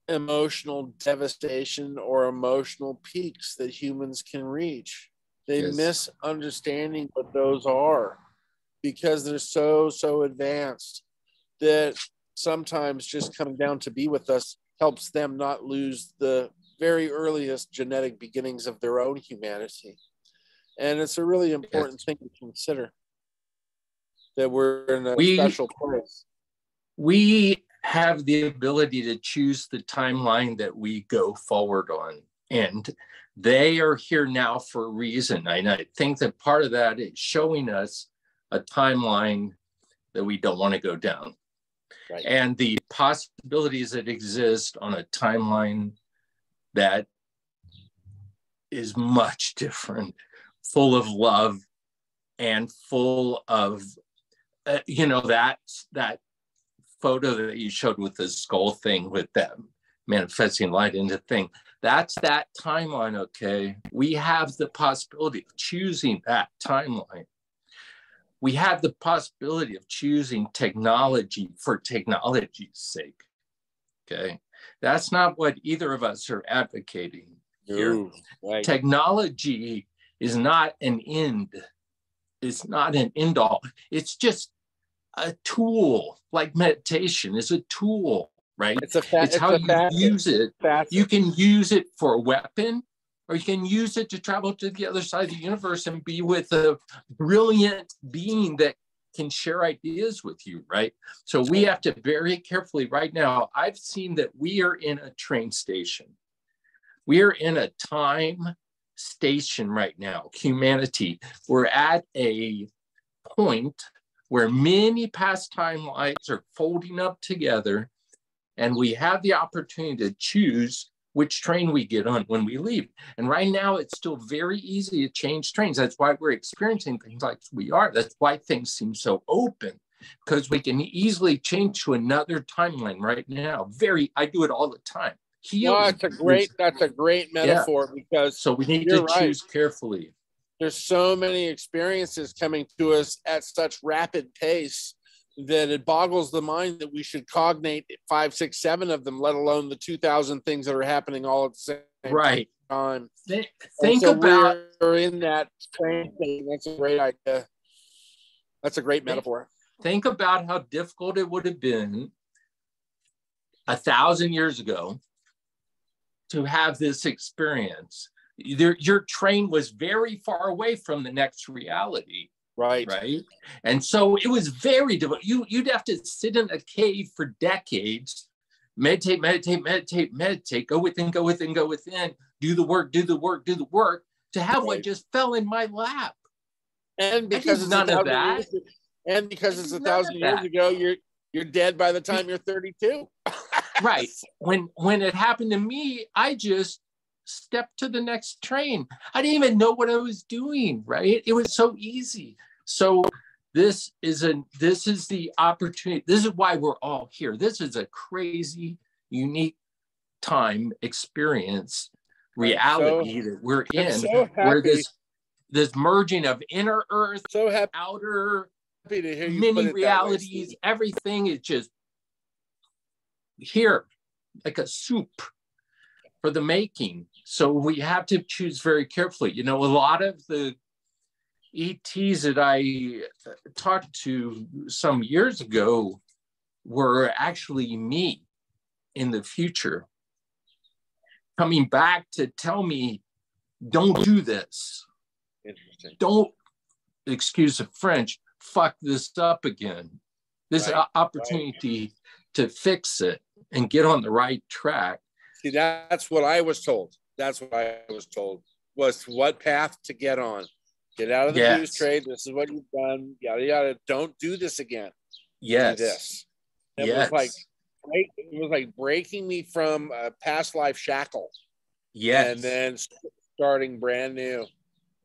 emotional devastation or emotional peaks that humans can reach. They miss understanding what those are, because they're so advanced that sometimes just coming down to be with us helps them not lose the very earliest genetic beginnings of their own humanity. And it's a really important thing to consider, that we're in a special place. We have the ability to choose the timeline that we go forward on. And they are here now for a reason. And I think that part of that is showing us a timeline that we don't want to go down. Right. And the possibilities that exist on a timeline that is much different, full of love and full of, that photo that you showed with the skull thing, with that manifesting light into thing. That's that timeline, okay? We have the possibility of choosing that timeline. We have the possibility of choosing technology for technology's sake, okay? That's not what either of us are advocating here. Ooh, right. Technology is not an end. It's not an end all. It's just a tool, like meditation is a tool, right? It's how you use it. You can use it for a weapon, or you can use it to travel to the other side of the universe and be with a brilliant being that can share ideas with you, right? So we have to very carefully right now. I've seen that we are in a train station. We are in a time station right now, humanity. We're at a point where many past timelines are folding up together, and we have the opportunity to choose which train we get on when we leave. And right now, it's still very easy to change trains. That's why we're experiencing things like we are. That's why things seem so open. because we can easily change to another timeline right now. I do it all the time. Well, that's a great metaphor, because so we need you're to right. choose carefully. There's so many experiences coming to us at such rapid pace that it boggles the mind that we should cognate 5, 6, 7 of them, let alone the 2,000 things that are happening all at the same time. Think about we're in that same thing. That's a great idea. That's a great metaphor. Think about how difficult it would have been 1,000 years ago to have this experience. Your train was very far away from the next reality. Right. And so it was very difficult. You'd have to sit in a cave for decades, meditate, go within, do the work to have what just fell in my lap. And because it's none of that. And because it's 1,000 years ago, you're dead by the time you're 32. Right. When it happened to me, I just stepped to the next train. I didn't even know what I was doing, right? It was so easy. So this is the opportunity. This is why we're all here. This is a crazy, unique time, experience, reality that we're in, where this merging of inner earth, outer to hear you many realities, everything is just here, like a soup for the making. So we have to choose very carefully. A lot of the ETs that I talked to some years ago were actually me in the future, coming back to tell me, don't do this. Interesting. Don't, excuse the French, fuck this up again. This opportunity to fix it and get on the right track. See, that's what I was told. That's what I was told, was what path to get on. Get out of the booze trade. This is what you've done. Yada, yada. Don't do this again. Yes. Do this. It was like breaking me from a past life shackle. Yes. And then starting brand new.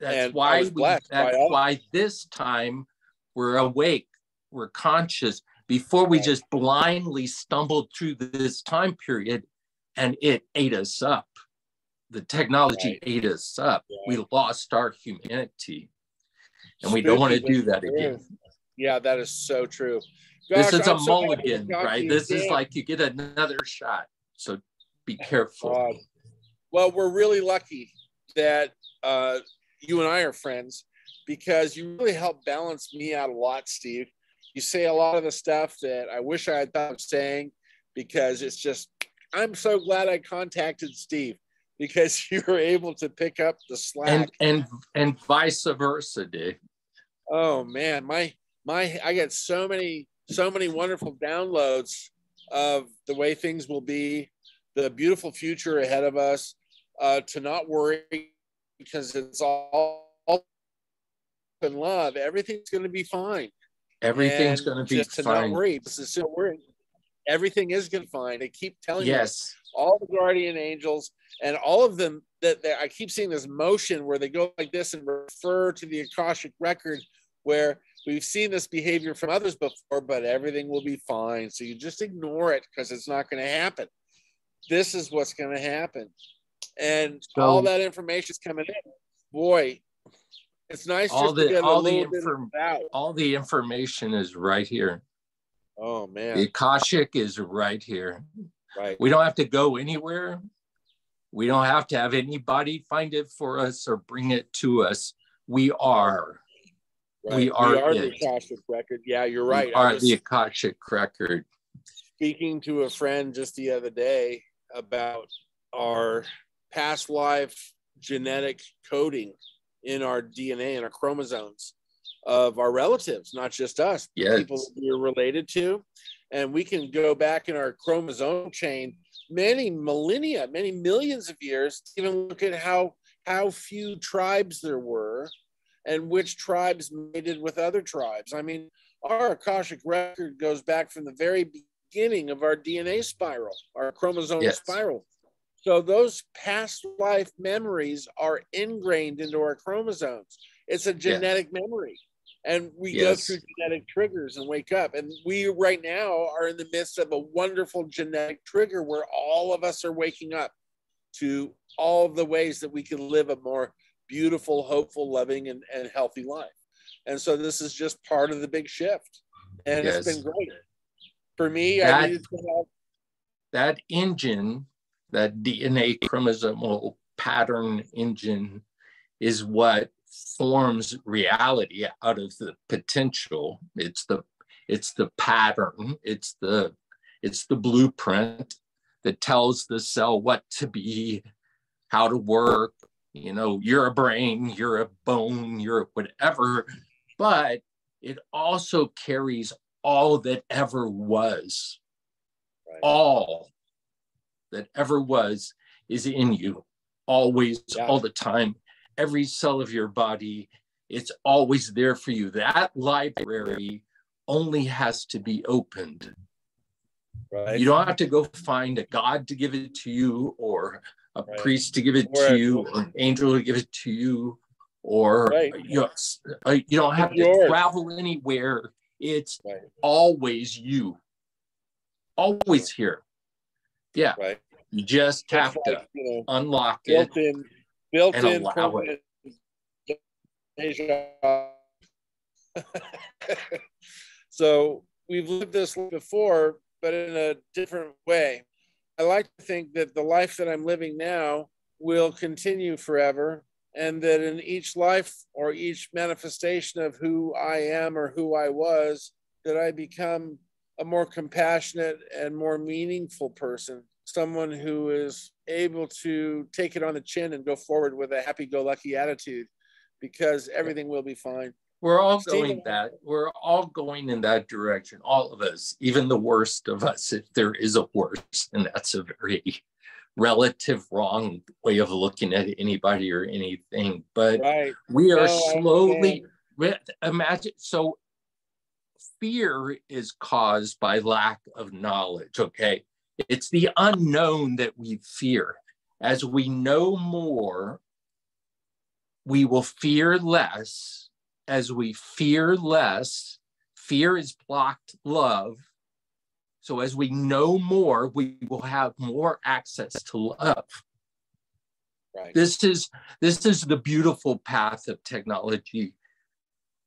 That's why this time we're awake, we're conscious, before we just blindly stumbled through this time period and it ate us up. The technology ate us up. We lost our humanity. And we don't want to do that again. Yeah, that is so true. Gosh, this is a mulligan, right? This is like you get another shot. So be careful. Well, we're really lucky that you and I are friends, because you really help balance me out a lot, Steve. You say a lot of the stuff that I wish I had thought of saying, because it's just, I'm so glad I contacted Steve, because you were able to pick up the slack. And vice versa, Dave. Oh man, I get so many wonderful downloads of the way things will be, the beautiful future ahead of us, to not worry, because it's all in love. Everything's going to be fine. Everything's going to be just fine. To not worry. This is still worrying. Everything is going to be fine. They keep telling you, all the guardian angels and all of them, that I keep seeing this motion where they go like this and refer to the Akashic record, where we've seen this behavior from others before, but everything will be fine. So you just ignore it, because it's not going to happen. This is what's going to happen. And all that information is coming in. Boy, it's nice just to get a little bit of doubt. All the information is right here. Oh, man. The Akashic is right here. Right. We don't have to go anywhere. We don't have to have anybody find it for us or bring it to us. We are. Right. We are the Akashic record. Yeah, you're right. We are the Akashic record. Speaking to a friend just the other day about our past life genetic coding in our DNA and our chromosomes of our relatives, not just us, people that we're related to. And we can go back in our chromosome chain many millennia, many millions of years, to even look at how few tribes there were and which tribes mated with other tribes. I mean, our Akashic record goes back from the very beginning of our DNA spiral, our chromosome spiral. So those past life memories are ingrained into our chromosomes. It's a genetic memory. And we go Yes. through genetic triggers and wake up. And we right now are in the midst of a wonderful genetic trigger where all of us are waking up to all the ways that we can live a more beautiful, hopeful, loving, and healthy life. And so this is just part of the big shift. And Yes. it's been great. For me, That, I needed to have that engine, that DNA chromosomal pattern engine, is what forms reality out of the potential. It's the pattern, it's the blueprint that tells the cell what to be, how to work. You know, you're a brain, you're a bone, you're whatever, but it also carries all that ever was. right. All that ever was is in you, always, all the time. Every cell of your body, it's always there for you. That library only has to be opened. Right. You don't have to go find a God to give it to you, or a priest to give it Or to you, or an angel to give it to you, or you don't have to travel anywhere. It's always you, always here. Yeah. Right. You just have to unlock it built and in allow it. So we've lived this before, but in a different way. I like to think that the life that I'm living now will continue forever, and that in each life or each manifestation of who I am or who I was, that I become a more compassionate and more meaningful person, someone who is able to take it on the chin and go forward with a happy-go-lucky attitude, because everything will be fine. We're all we're all going in that direction, all of us, even the worst of us, if there is a worst. And that's a very relative wrong way of looking at anybody or anything. But we are slowly, imagine, so fear is caused by lack of knowledge, okay? It's the unknown that we fear. As we know more, we will fear less. As we fear less, fear is blocked love. So as we know more, we will have more access to love. Right. This is the beautiful path of technology,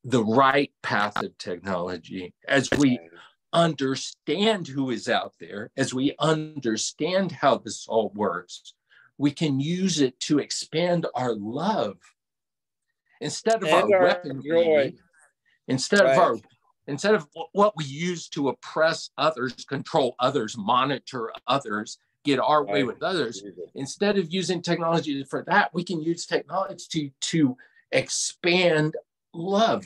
the right path of technology. As we understand who is out there, as we understand how this all works, we can use it to expand our love. Instead of our weaponry, instead of what we use to oppress others, control others, monitor others, get our way with others, instead of using technology for that, we can use technology to expand love.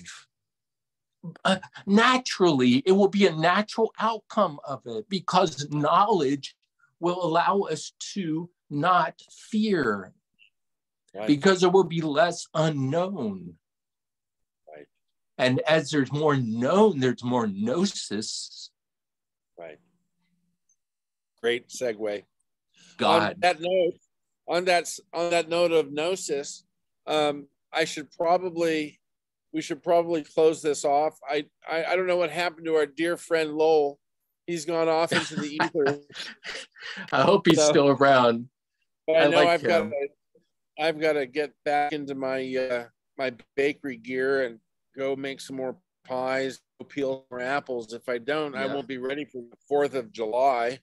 Naturally, it will be a natural outcome of it, because knowledge will allow us to not fear. Because there will be less unknown. Right. And as there's more known, there's more gnosis. Right. Great segue. God. On that note of gnosis, we should probably close this off. I don't know what happened to our dear friend Lowell. He's gone off into the ether. I hope he's still around. I know I've got to get back into my my bakery gear and go make some more pies, go peel more apples. If I don't, I won't be ready for the 4th of July.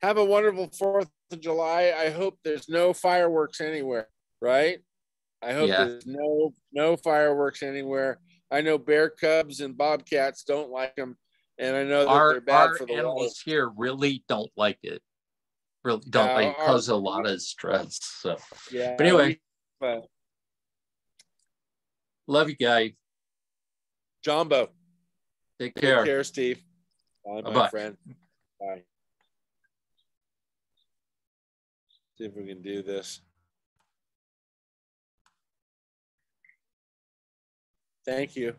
Have a wonderful 4th of July. I hope there's no fireworks anywhere, right? I hope there's no fireworks anywhere. I know bear cubs and bobcats don't like them, and I know that they're bad for the animals here really don't like it. Really don't like, cause a lot of stress. So but anyway, love you guys. Jumbo. Take care. Take care, Steve. Bye, my friend. Bye. See if we can do this. Thank you.